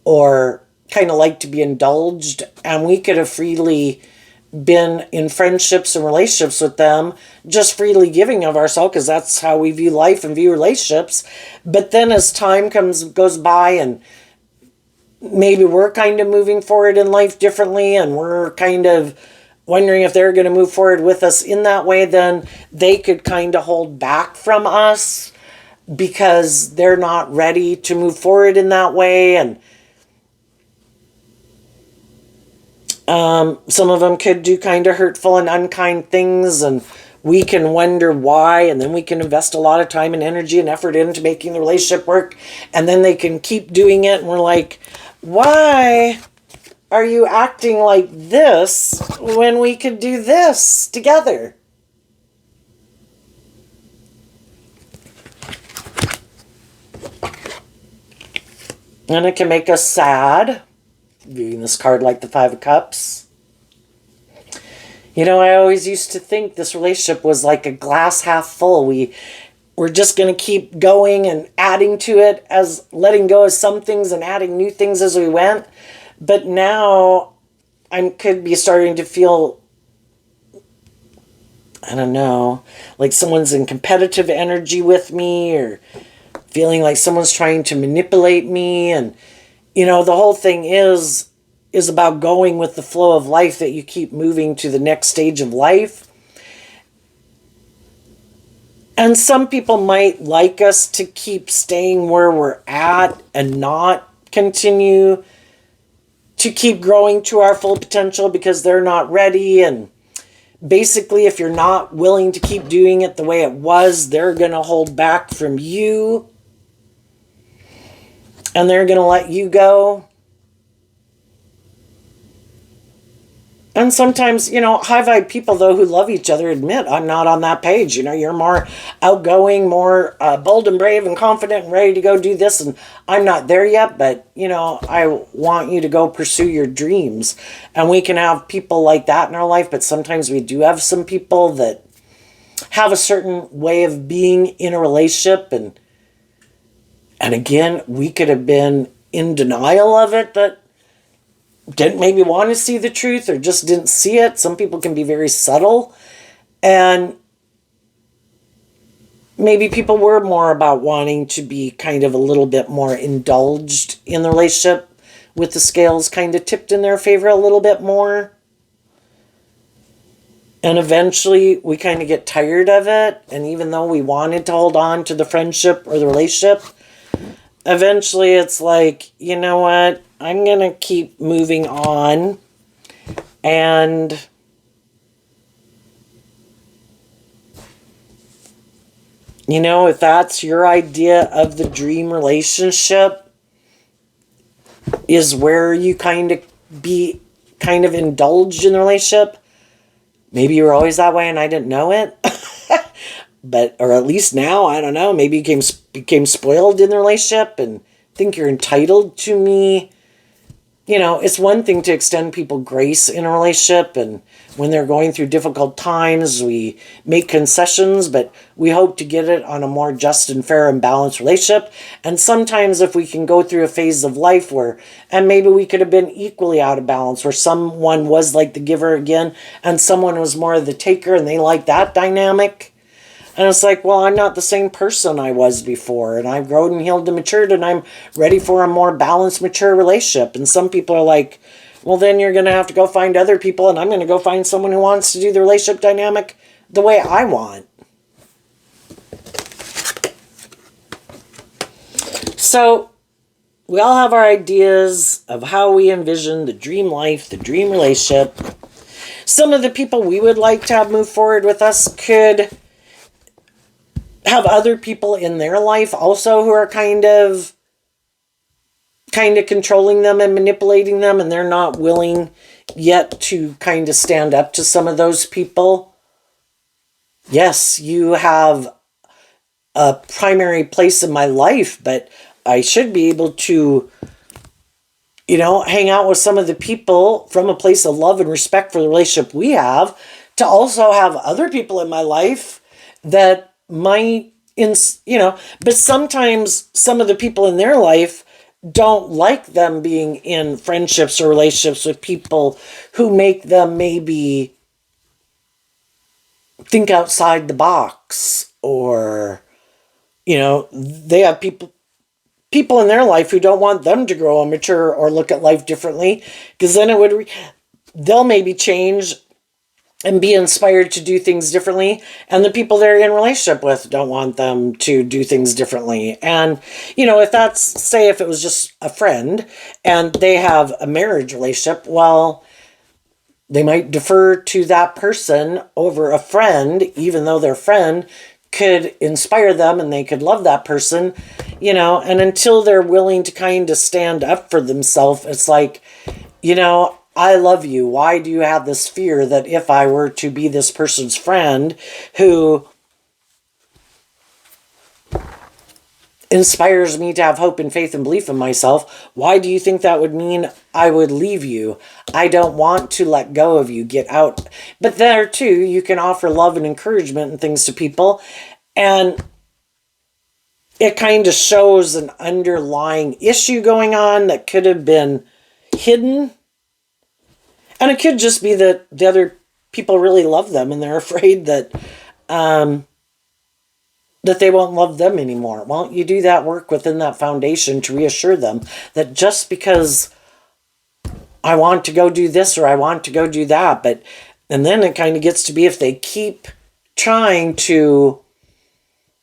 [SPEAKER 1] or kind of like to be indulged, and we could have freely been in friendships and relationships with them, just freely giving of ourselves, because that's how we view life and view relationships. But then as time goes by and maybe we're kind of moving forward in life differently and we're kind of wondering if they're going to move forward with us in that way, then they could kind of hold back from us because they're not ready to move forward in that way. And some of them could do kind of hurtful and unkind things, and we can wonder why, and then we can invest a lot of time and energy and effort into making the relationship work, and then they can keep doing it, and we're like, why are you acting like this when we could do this together? And it can make us sad, viewing this card like the Five of Cups. I always used to think this relationship was like a glass half full. We're just going to keep going and adding to it, as letting go of some things and adding new things as we went. But now I could be starting to feel I don't know, like someone's in competitive energy with me, or feeling like someone's trying to manipulate me. And, the whole thing is about going with the flow of life, that you keep moving to the next stage of life. And some people might like us to keep staying where we're at and not continue to keep growing to our full potential because they're not ready. And basically, if you're not willing to keep doing it the way it was, they're going to hold back from you and they're going to let you go. And sometimes, high vibe people, though, who love each other admit, I'm not on that page. You're more outgoing, more bold and brave and confident and ready to go do this. And I'm not there yet, but, I want you to go pursue your dreams. And we can have people like that in our life, but sometimes we do have some people that have a certain way of being in a relationship. And again, we could have been in denial of it, that didn't maybe want to see the truth or just didn't see it. Some people can be very subtle, and maybe people were more about wanting to be kind of a little bit more indulged in the relationship, with the scales kind of tipped in their favor a little bit more. And eventually we kind of get tired of it. And even though we wanted to hold on to the friendship or the relationship, eventually it's like, you know what? I'm going to keep moving on. And if that's your idea of the dream relationship, is where you kind of indulged in the relationship. Maybe you were always that way and I didn't know it. But, or at least now, I don't know, maybe you became spoiled in the relationship and think you're entitled to me. It's one thing to extend people grace in a relationship, and when they're going through difficult times, we make concessions, but we hope to get it on a more just and fair and balanced relationship. And sometimes if we can go through a phase of life and maybe we could have been equally out of balance, where someone was like the giver again, and someone was more of the taker, and they like that dynamic. And it's like, well, I'm not the same person I was before, and I've grown and healed and matured, and I'm ready for a more balanced, mature relationship. And some people are like, well, then you're going to have to go find other people, and I'm going to go find someone who wants to do the relationship dynamic the way I want. So we all have our ideas of how we envision the dream life, the dream relationship. Some of the people we would like to have move forward with us could have other people in their life also who are kind of controlling them and manipulating them, and they're not willing yet to kind of stand up to some of those people. Yes, you have a primary place in my life, but I should be able to, hang out with some of the people from a place of love and respect for the relationship we have, to also have other people in my life that might, but sometimes some of the people in their life don't like them being in friendships or relationships with people who make them maybe think outside the box, or, they have people in their life who don't want them to grow and mature or look at life differently, because then they'll maybe change and be inspired to do things differently, and the people they're in relationship with don't want them to do things differently. And, if it was just a friend and they have a marriage relationship, well, they might defer to that person over a friend, even though their friend could inspire them and they could love that person, and until they're willing to kind of stand up for themselves, it's like, I love you. Why do you have this fear that if I were to be this person's friend who inspires me to have hope and faith and belief in myself, why do you think that would mean I would leave you? I don't want to let go of you. Get out. But there too, you can offer love and encouragement and things to people, and it kind of shows an underlying issue going on that could have been hidden. And it could just be that the other people really love them, and they're afraid that that they won't love them anymore. Why don't you do that work within that foundation to reassure them that just because I want to go do this or I want to go do that, and then it kind of gets to be if they keep trying to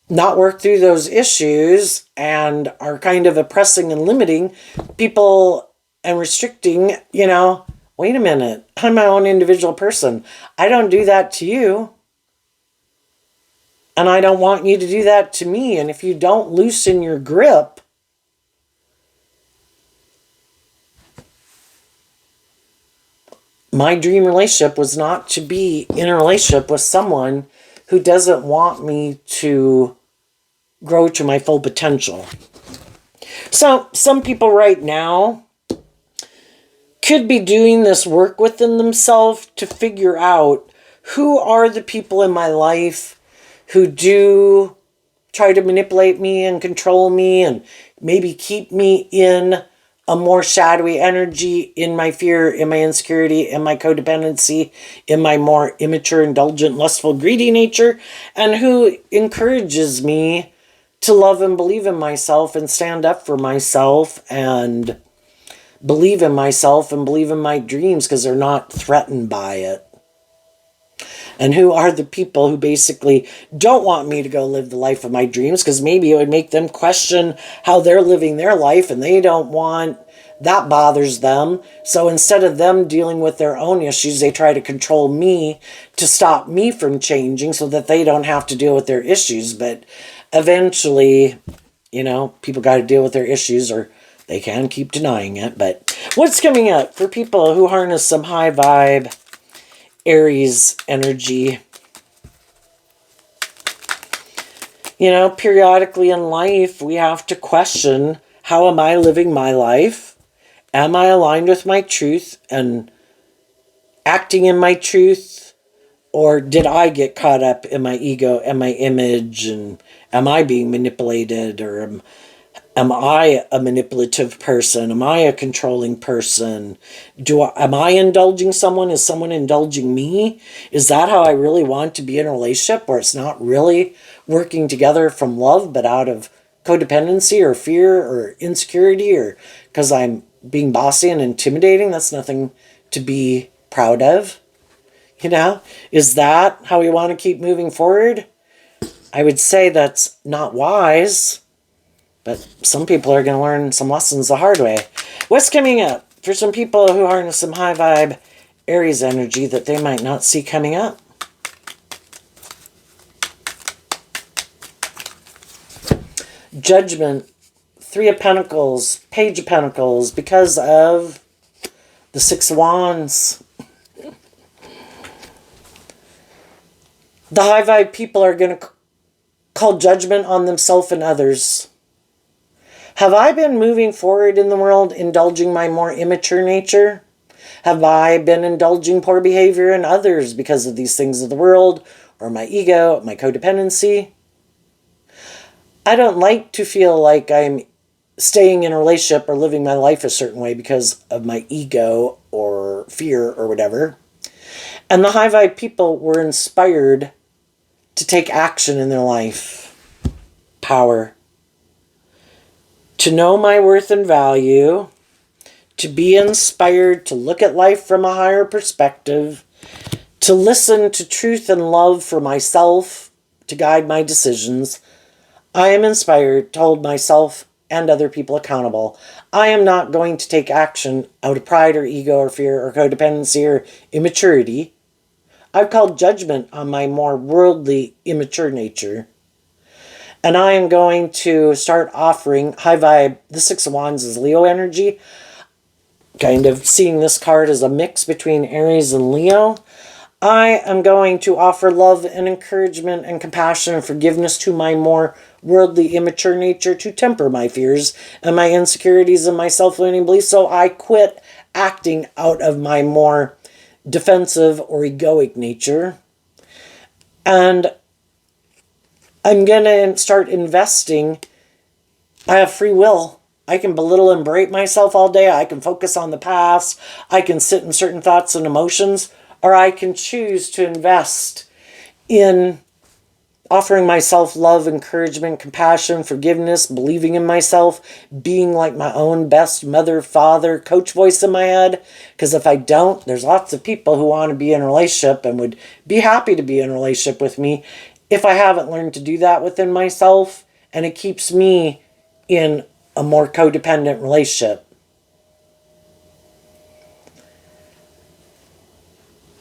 [SPEAKER 1] not work through those issues and are kind of oppressing and limiting people and restricting, wait a minute, I'm my own individual person. I don't do that to you. And I don't want you to do that to me. And if you don't loosen your grip, my dream relationship was not to be in a relationship with someone who doesn't want me to grow to my full potential. So some people right now could be doing this work within themselves to figure out who are the people in my life who do try to manipulate me and control me and maybe keep me in a more shadowy energy, in my fear, in my insecurity, in my codependency, in my more immature, indulgent, lustful, greedy nature, and who encourages me to love and believe in myself and stand up for myself and believe in myself and believe in my dreams because they're not threatened by it. And who are the people who basically don't want me to go live the life of my dreams because maybe it would make them question how they're living their life and they don't want, that bothers them. So instead of them dealing with their own issues, they try to control me to stop me from changing so that they don't have to deal with their issues. But eventually, people got to deal with their issues or they can keep denying it. But what's coming up for people who harness some high vibe Aries energy? Periodically in life, we have to question, how am I living my life? Am I aligned with my truth and acting in my truth? Or did I get caught up in my ego and my image? And am I being manipulated? Or am I a manipulative person? Am I a controlling person? Am I indulging someone? Is someone indulging me? Is that how I really want to be in a relationship where it's not really working together from love, but out of codependency or fear or insecurity or because I'm being bossy and intimidating? That's nothing to be proud of. Is that how we want to keep moving forward? I would say that's not wise. But some people are going to learn some lessons the hard way. What's coming up for some people who harness some high vibe Aries energy that they might not see coming up? Judgment, Three of Pentacles, Page of Pentacles, because of the Six of Wands. The high vibe people are going to call judgment on themselves and others. Have I been moving forward in the world, indulging my more immature nature? Have I been indulging poor behavior in others because of these things of the world, or my ego, my codependency? I don't like to feel like I'm staying in a relationship or living my life a certain way because of my ego or fear or whatever. And the high vibe people were inspired to take action in their life. Power. To know my worth and value, to be inspired to look at life from a higher perspective, to listen to truth and love for myself, to guide my decisions. I am inspired to hold myself and other people accountable. I am not going to take action out of pride or ego or fear or codependency or immaturity. I've called judgment on my more worldly, immature nature. And I am going to start offering high vibe. The Six of Wands is Leo energy. Kind of seeing this card as a mix between Aries and Leo. I am going to offer love and encouragement and compassion and forgiveness to my more worldly, immature nature to temper my fears and my insecurities and my self-limiting beliefs. So I quit acting out of my more defensive or egoic nature. And I'm going to start investing. I have free will. I can belittle and berate myself all day. I can focus on the past. I can sit in certain thoughts and emotions. or I can choose to invest in offering myself love, encouragement, compassion, forgiveness, believing in myself, being like my own best mother, father, coach voice in my head. Because if I don't, there's lots of people who want to be in a relationship and would be happy to be in a relationship with me if I haven't learned to do that within myself. And it keeps me in a more codependent relationship.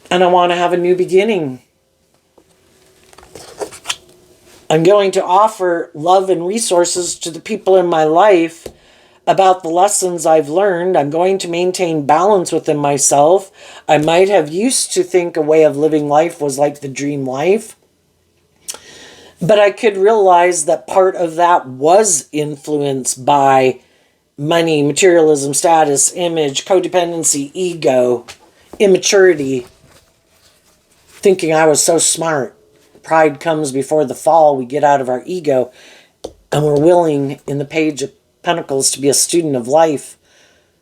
[SPEAKER 1] And I want to have a new beginning. I'm going to offer love and resources to the people in my life about the lessons I've learned. I'm going to maintain balance within myself. I might have used to think a way of living life was like the dream life, but I could realize that part of that was influenced by money, materialism, status, image, codependency, ego, immaturity, thinking I was so smart. Pride comes before the fall. We get out of our ego and we're willing in the Page of Pentacles to be a student of life.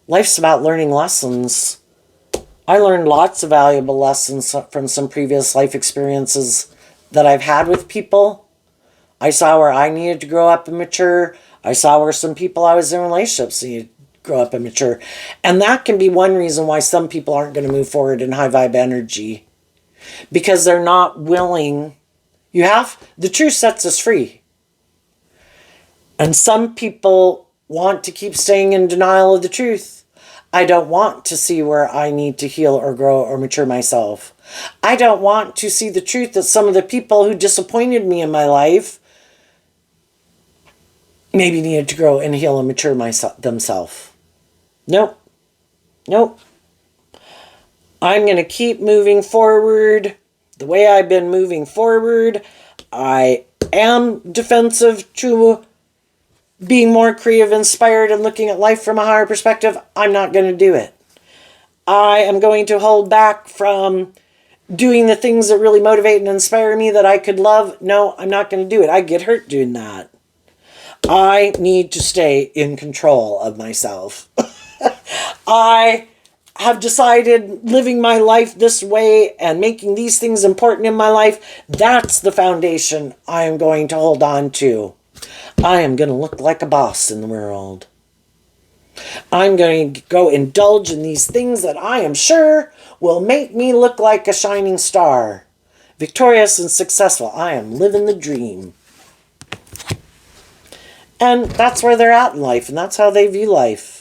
[SPEAKER 1] Life's about learning lessons. I learned lots of valuable lessons from some previous life experiences that I've had with people. I saw where I needed to grow up and mature. I saw where some people I was in relationships needed to grow up and mature. And that can be one reason why some people aren't going to move forward in high vibe energy. Because they're not willing. The truth sets us free. And some people want to keep staying in denial of the truth. I don't want to see where I need to heal or grow or mature myself. I don't want to see the truth that some of the people who disappointed me in my life maybe needed to grow and heal and mature themselves. Nope. I'm going to keep moving forward the way I've been moving forward. I am defensive to being more creative, inspired, and looking at life from a higher perspective. I'm not going to do it. I am going to hold back from doing the things that really motivate and inspire me that I could love. No, I'm not going to do it. I get hurt doing that. I need to stay in control of myself. I have decided living my life this way and making these things important in my life, that's the foundation I am going to hold on to. I am going to look like a boss in the world. I'm going to go indulge in these things that I am sure will make me look like a shining star. Victorious and successful. I am living the dream. And that's where they're at in life, and that's how they view life.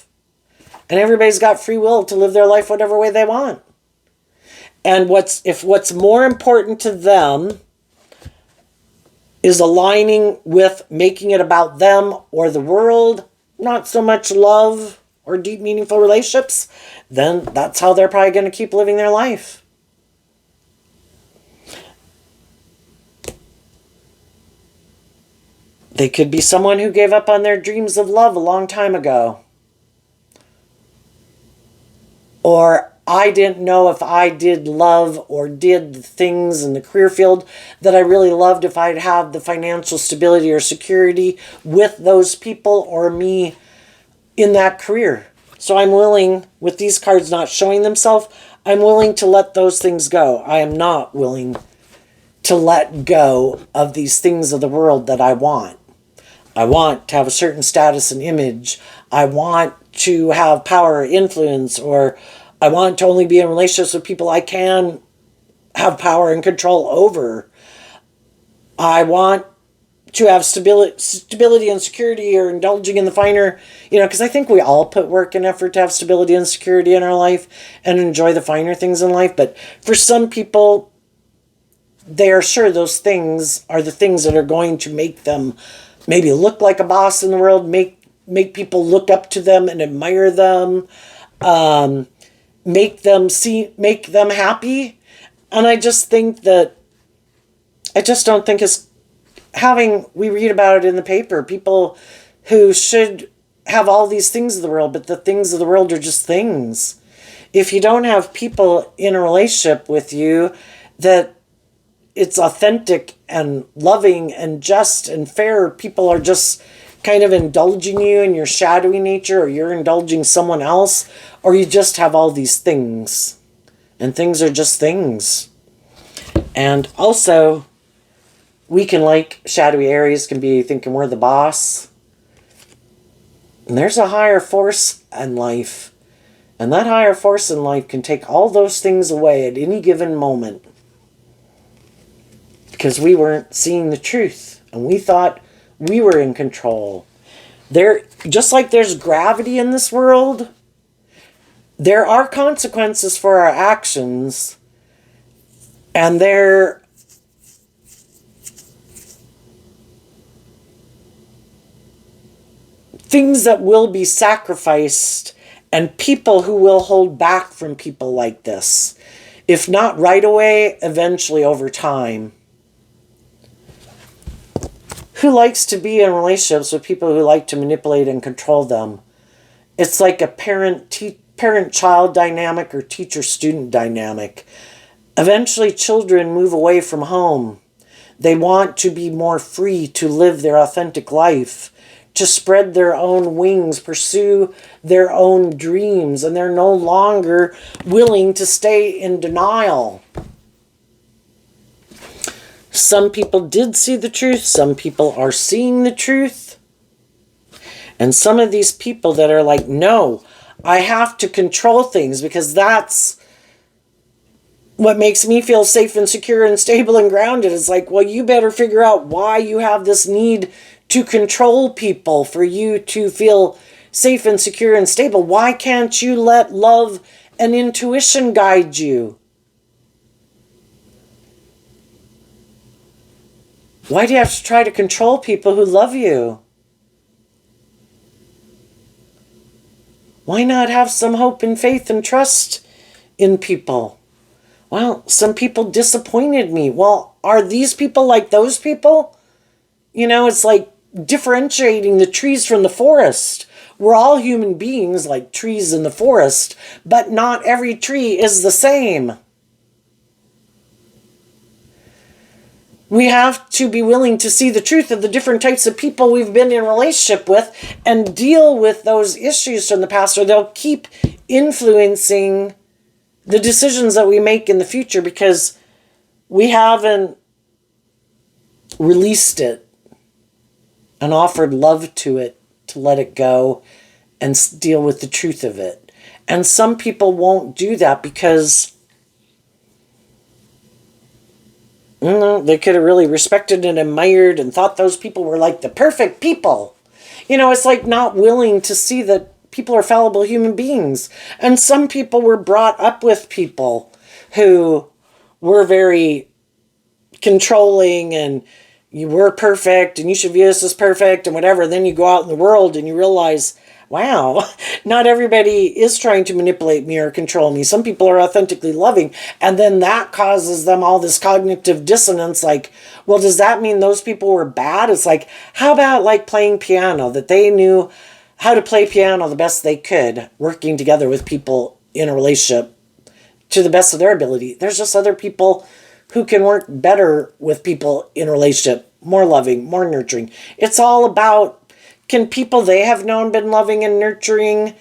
[SPEAKER 1] And everybody's got free will to live their life whatever way they want. And what's more important to them is aligning with making it about them or the world, not so much love or deep, meaningful relationships, then that's how they're probably going to keep living their life. They could be someone who gave up on their dreams of love a long time ago. Or I didn't know if I did love or did the things in the career field that I really loved, if I'd have the financial stability or security with those people or me in that career. So I'm willing, with these cards not showing themselves, I'm willing to let those things go. I am not willing to let go of these things of the world that I want. I want to have a certain status and image. I want to have power or influence, or I want to only be in relationships with people I can have power and control over. I want to have stability and security, or indulging in the finer, because I think we all put work and effort to have stability and security in our life and enjoy the finer things in life. But for some people, they are sure those things are the things that are going to make them maybe look like a boss in the world, make people look up to them and admire them, make them happy. And I just think that, I just don't think it's we read about it in the paper, people who should have all these things of the world, but the things of the world are just things. If you don't have people in a relationship with you that it's authentic and loving and just and fair, people are just kind of indulging you in your shadowy nature, or you're indulging someone else, or you just have all these things And things are just things. And also, we can, like shadowy Aries, can be thinking we're the boss. And there's a higher force in life. And that higher force in life can take all those things away at any given moment. Because we weren't seeing the truth. And we thought we were in control. Just like there's gravity in this world, there are consequences for our actions. And they're things that will be sacrificed, and people who will hold back from people like this. If not right away, eventually over time. Who likes to be in relationships with people who like to manipulate and control them? It's like a parent-child dynamic or teacher-student dynamic. Eventually, children move away from home. They want to be more free to live their authentic life, to spread their own wings, pursue their own dreams, and they're no longer willing to stay in denial. Some people did see the truth. Some people are seeing the truth. And some of these people that are like, no, I have to control things because that's what makes me feel safe and secure and stable and grounded. It's like, well, you better figure out why you have this need to control people for you to feel safe and secure and stable. Why can't you let love and intuition guide you? Why do you have to try to control people who love you? Why not have some hope and faith and trust in people? Well, some people disappointed me. Well, are these people like those people? You know, it's like differentiating the trees from the forest. We're all human beings like trees in the forest, but not every tree is the same. We have to be willing to see the truth of the different types of people we've been in relationship with and deal with those issues from the past, or they'll keep influencing the decisions that we make in the future because we haven't released it and offered love to it to let it go and deal with the truth of it. And some people won't do that because they could have really respected and admired and thought those people were like the perfect people. You know, it's like not willing to see that people are fallible human beings. And some people were brought up with people who were very controlling and you were perfect and you should view us as perfect and whatever. And then you go out in the world and you realize, wow, not everybody is trying to manipulate me or control me. Some people are authentically loving. And then that causes them all this cognitive dissonance. Like, well, does that mean those people were bad? It's like, how about like playing piano, that they knew how to play piano the best they could, working together with people in a relationship to the best of their ability. There's just other people who can work better with people in a relationship, more loving, more nurturing. It's all about, can people they have known been loving and nurturing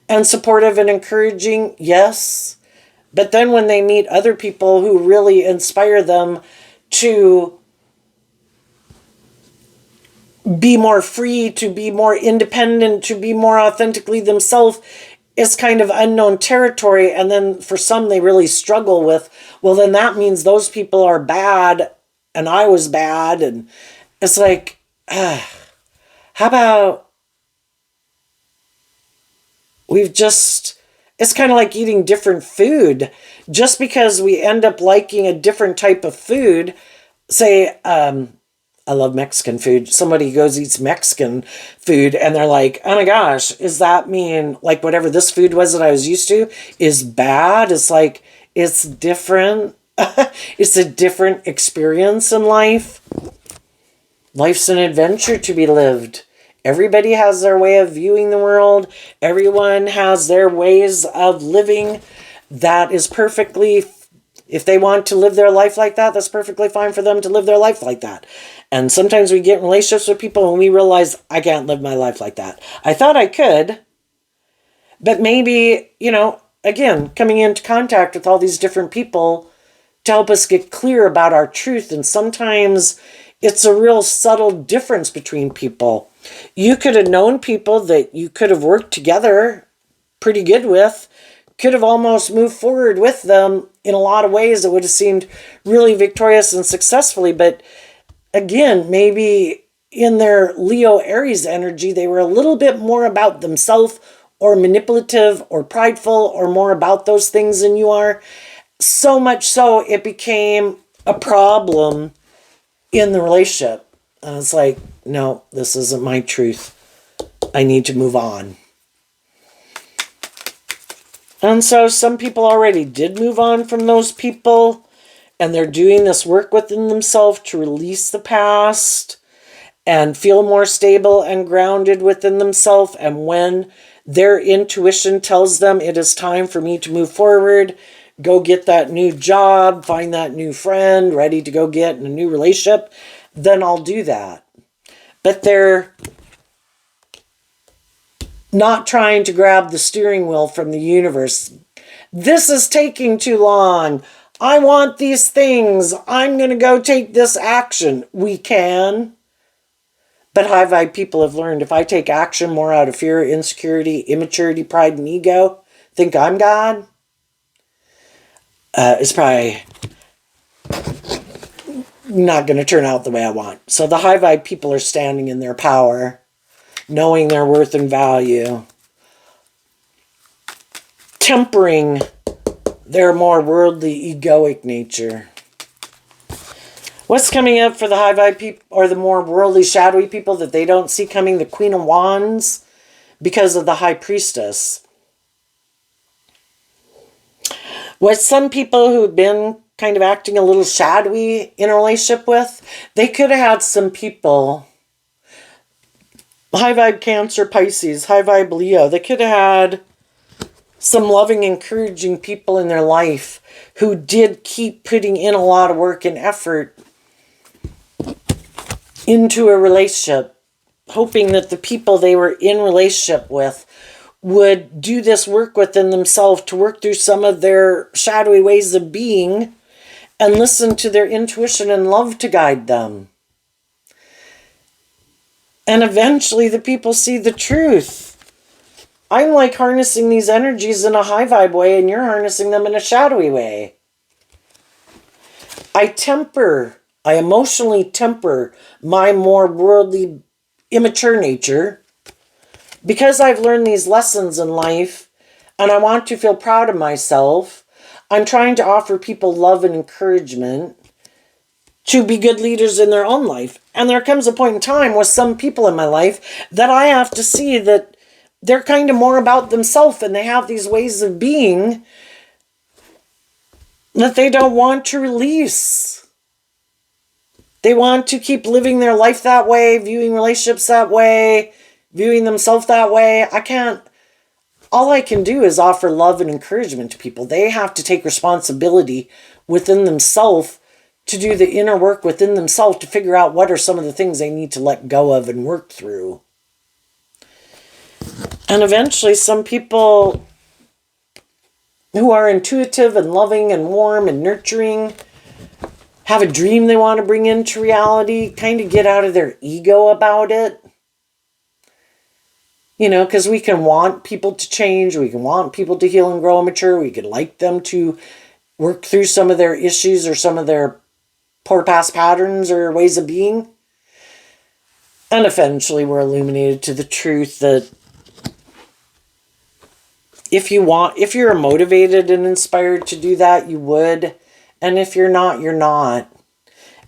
[SPEAKER 1] and supportive and encouraging? Yes. But then when they meet other people who really inspire them to be more free, to be more independent, to be more authentically themselves, it's kind of unknown territory. And then for some, they really struggle with, well, then that means those people are bad and I was bad. And it's like, how about it's kind of like eating different food. Just because we end up liking a different type of food, say, I love Mexican food. Somebody goes eats Mexican food and they're like, oh my gosh, does that mean like whatever this food was that I was used to is bad? It's like, it's different. It's a different experience in life. Life's an adventure to be lived. Everybody has their way of viewing the world. Everyone has their ways of living. That is perfectly, if they want to live their life like that, that's perfectly fine for them to live their life like that. And sometimes we get in relationships with people and we realize, I can't live my life like that. I thought I could, but maybe, again, coming into contact with all these different people to help us get clear about our truth. And sometimes it's a real subtle difference between people. You could have known people that you could have worked together pretty good with, could have almost moved forward with them in a lot of ways that would have seemed really victorious and successfully. But again, maybe in their Leo Aries energy, they were a little bit more about themselves or manipulative or prideful or more about those things than you are. So much so it became a problem in the relationship. And it's like, no, this isn't my truth. I need to move on. And so some people already did move on from those people, and they're doing this work within themselves to release the past and feel more stable and grounded within themselves. And when their intuition tells them it is time for me to move forward, go get that new job, find that new friend, ready to go get in a new relationship, then I'll do that. But they're not trying to grab the steering wheel from the universe. This is taking too long. I want these things. I'm going to go take this action. We can. But high vibe people have learned if I take action more out of fear, insecurity, immaturity, pride, and ego, think I'm God, it's probably not going to turn out the way I want. So the high vibe people are standing in their power, knowing their worth and value, tempering their more worldly, egoic nature. What's coming up for the high vibe people, or the more worldly, shadowy people that they don't see coming? The Queen of Wands, because of the High Priestess. What some people who've been kind of acting a little shadowy in a relationship with, they could have had some people, high vibe Cancer, Pisces, high vibe Leo, they could have had some loving, encouraging people in their life who did keep putting in a lot of work and effort into a relationship, hoping that the people they were in relationship with would do this work within themselves to work through some of their shadowy ways of being and listen to their intuition and love to guide them. And eventually the people see the truth. I'm like harnessing these energies in a high vibe way, and you're harnessing them in a shadowy way. I emotionally temper my more worldly, immature nature because I've learned these lessons in life and I want to feel proud of myself. I'm trying to offer people love and encouragement to be good leaders in their own life. And there comes a point in time with some people in my life that I have to see that they're kind of more about themselves and they have these ways of being that they don't want to release. They want to keep living their life that way, viewing relationships that way, viewing themselves that way. All I can do is offer love and encouragement to people. They have to take responsibility within themselves to do the inner work within themselves to figure out what are some of the things they need to let go of and work through. And eventually some people who are intuitive and loving and warm and nurturing have a dream they want to bring into reality, kind of get out of their ego about it. You know, because we can want people to change, we can want people to heal and grow and mature, we could like them to work through some of their issues or some of their poor past patterns or ways of being. And eventually we're illuminated to the truth that if you're motivated and inspired to do that, you would. And if you're not, you're not.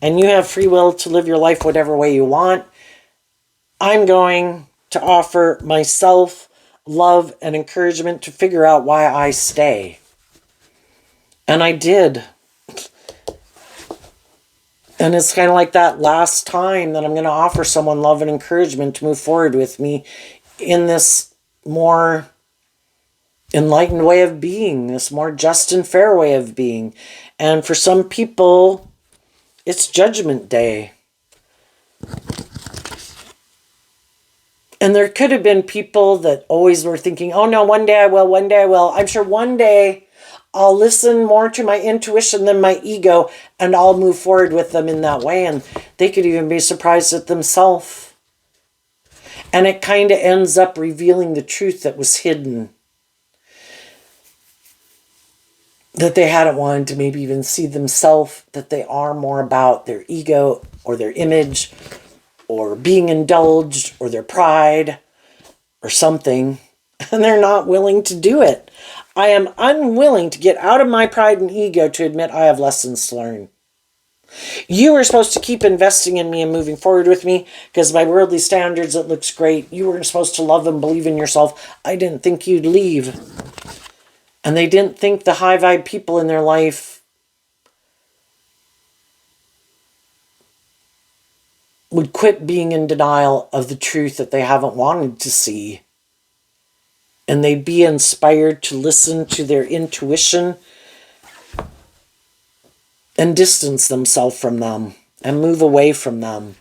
[SPEAKER 1] And you have free will to live your life whatever way you want. I'm going to offer myself love and encouragement to figure out why I stay. And I did. And it's kind of like that last time that I'm going to offer someone love and encouragement to move forward with me in this more enlightened way of being, this more just and fair way of being. And for some people, it's Judgment Day. And there could have been people that always were thinking, oh no, one day I will, one day I will. I'm sure one day I'll listen more to my intuition than my ego, and I'll move forward with them in that way. And they could even be surprised at themselves. And it kind of ends up revealing the truth that was hidden, that they hadn't wanted to maybe even see themselves, that they are more about their ego or their image or being indulged or their pride or something, and they're not willing to do it. I am unwilling to get out of my pride and ego to admit I have lessons to learn. You were supposed to keep investing in me and moving forward with me because by worldly standards it looks great. You were supposed to love and believe in yourself. I didn't think you'd leave. And they didn't think the high vibe people in their life would quit being in denial of the truth that they haven't wanted to see. And they'd be inspired to listen to their intuition and distance themselves from them and move away from them.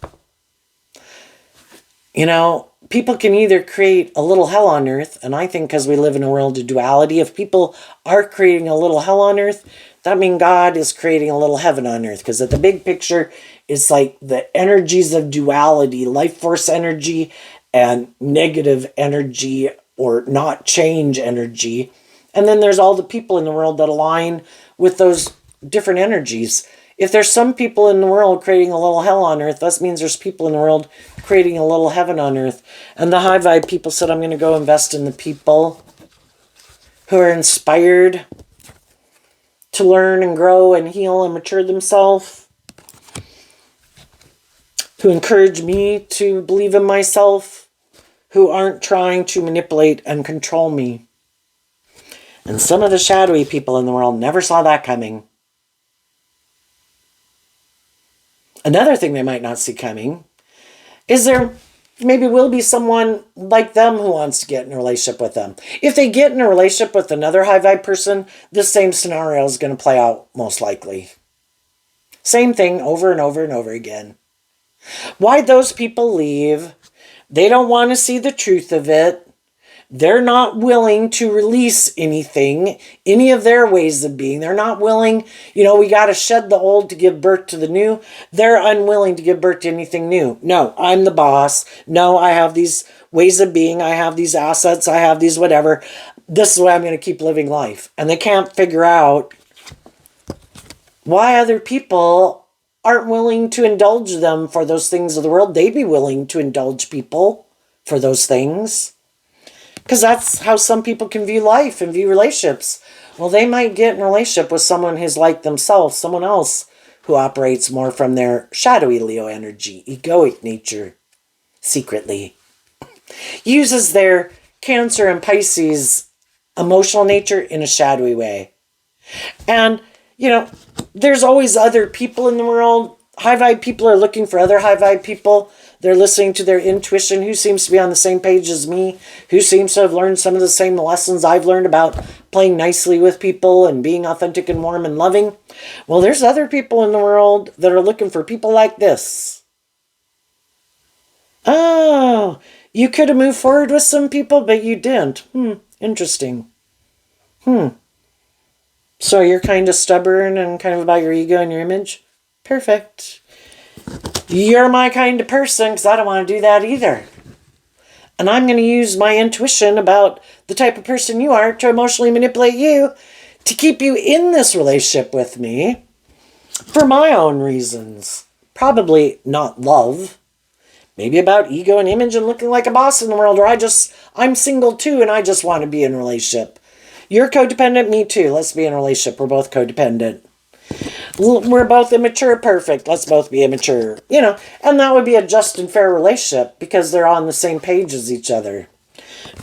[SPEAKER 1] You know, people can either create a little hell on earth, and I think because we live in a world of duality, if people are creating a little hell on earth, that means God is creating a little heaven on earth. Because at the big picture, it's like the energies of duality, life force energy and negative energy or not change energy. And then there's all the people in the world that align with those different energies. If there's some people in the world creating a little hell on earth, that means there's people in the world creating a little heaven on earth. And the high vibe people said, I'm going to go invest in the people who are inspired to learn and grow and heal and mature themselves, who encourage me to believe in myself, who aren't trying to manipulate and control me. And some of the shadowy people in the world never saw that coming. Another thing they might not see coming is there maybe will be someone like them who wants to get in a relationship with them. If they get in a relationship with another high vibe person, this same scenario is going to play out most likely. Same thing over and over and over again. Why'd those people leave? They don't want to see the truth of it. They're not willing to release anything, any of their ways of being. They're not willing, we got to shed the old to give birth to the new. They're unwilling to give birth to anything new. No, I'm the boss. No, I have these ways of being. I have these assets. I have these whatever. This is the way I'm going to keep living life. And they can't figure out why other people aren't willing to indulge them for those things of the world. They'd be willing to indulge people for those things. Because that's how some people can view life and view relationships. Well, they might get in a relationship with someone who's like themselves, someone else who operates more from their shadowy Leo energy, egoic nature, secretly. Uses their Cancer and Pisces emotional nature in a shadowy way. And, there's always other people in the world. High vibe people are looking for other high vibe people. They're listening to their intuition. Who seems to be on the same page as me? Who seems to have learned some of the same lessons I've learned about playing nicely with people and being authentic and warm and loving? Well, there's other people in the world that are looking for people like this. Oh, you could have moved forward with some people, but you didn't. Interesting. So you're kind of stubborn and kind of about your ego and your image? Perfect. You're my kind of person, because I don't want to do that either. And I'm going to use my intuition about the type of person you are to emotionally manipulate you to keep you in this relationship with me for my own reasons. Probably not love. Maybe about ego and image and looking like a boss in the world, or I'm single too and I just want to be in a relationship. You're codependent, me too. Let's be in a relationship. We're both codependent. We're both immature, perfect. Let's both be immature. And that would be a just and fair relationship because they're on the same page as each other.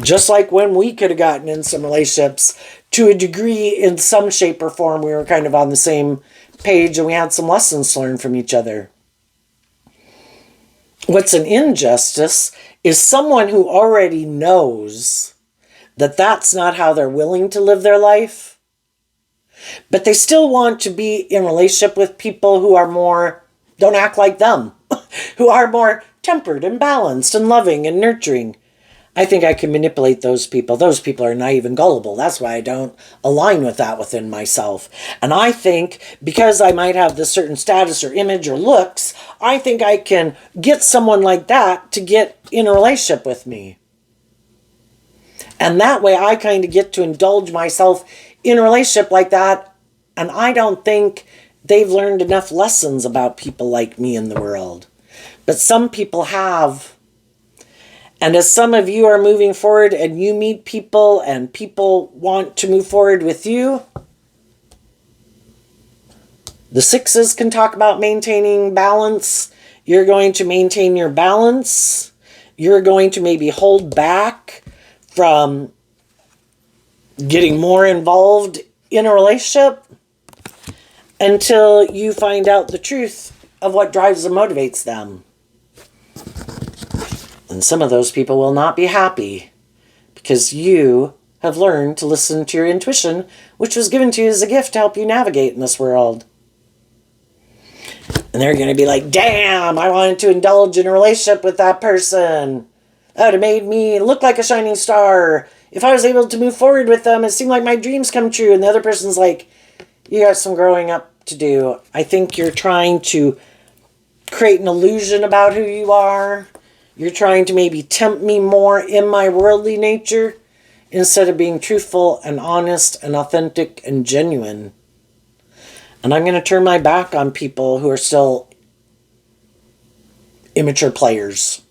[SPEAKER 1] Just like when we could have gotten in some relationships to a degree in some shape or form, we were kind of on the same page and we had some lessons to learn from each other. What's an injustice is someone who already knows that that's not how they're willing to live their life, but they still want to be in relationship with people who are more, don't act like them, who are more tempered and balanced and loving and nurturing. I think I can manipulate those people. Those people are naive and gullible. That's why I don't align with that within myself. And I think because I might have this certain status or image or looks, I think I can get someone like that to get in a relationship with me. And that way I kind of get to indulge myself in a relationship like that. And I don't think they've learned enough lessons about people like me in the world. But some people have. And as some of you are moving forward and you meet people and people want to move forward with you, the sixes can talk about maintaining balance. You're going to maintain your balance. You're going to maybe hold back from getting more involved in a relationship until you find out the truth of what drives and motivates them. And some of those people will not be happy because you have learned to listen to your intuition, which was given to you as a gift to help you navigate in this world. And they're going to be like, damn, I wanted to indulge in a relationship with that person. That would have made me look like a shining star. If I was able to move forward with them, it seemed like my dreams come true. And the other person's like, you got some growing up to do. I think you're trying to create an illusion about who you are. You're trying to maybe tempt me more in my worldly nature instead of being truthful and honest and authentic and genuine. And I'm going to turn my back on people who are still immature players.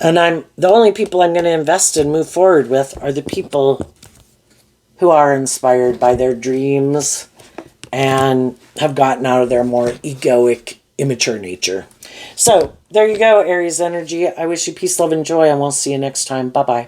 [SPEAKER 1] And the only people I'm going to invest in, move forward with, are the people who are inspired by their dreams and have gotten out of their more egoic, immature nature. So, there you go, Aries energy. I wish you peace, love, and joy, and we'll see you next time. Bye-bye.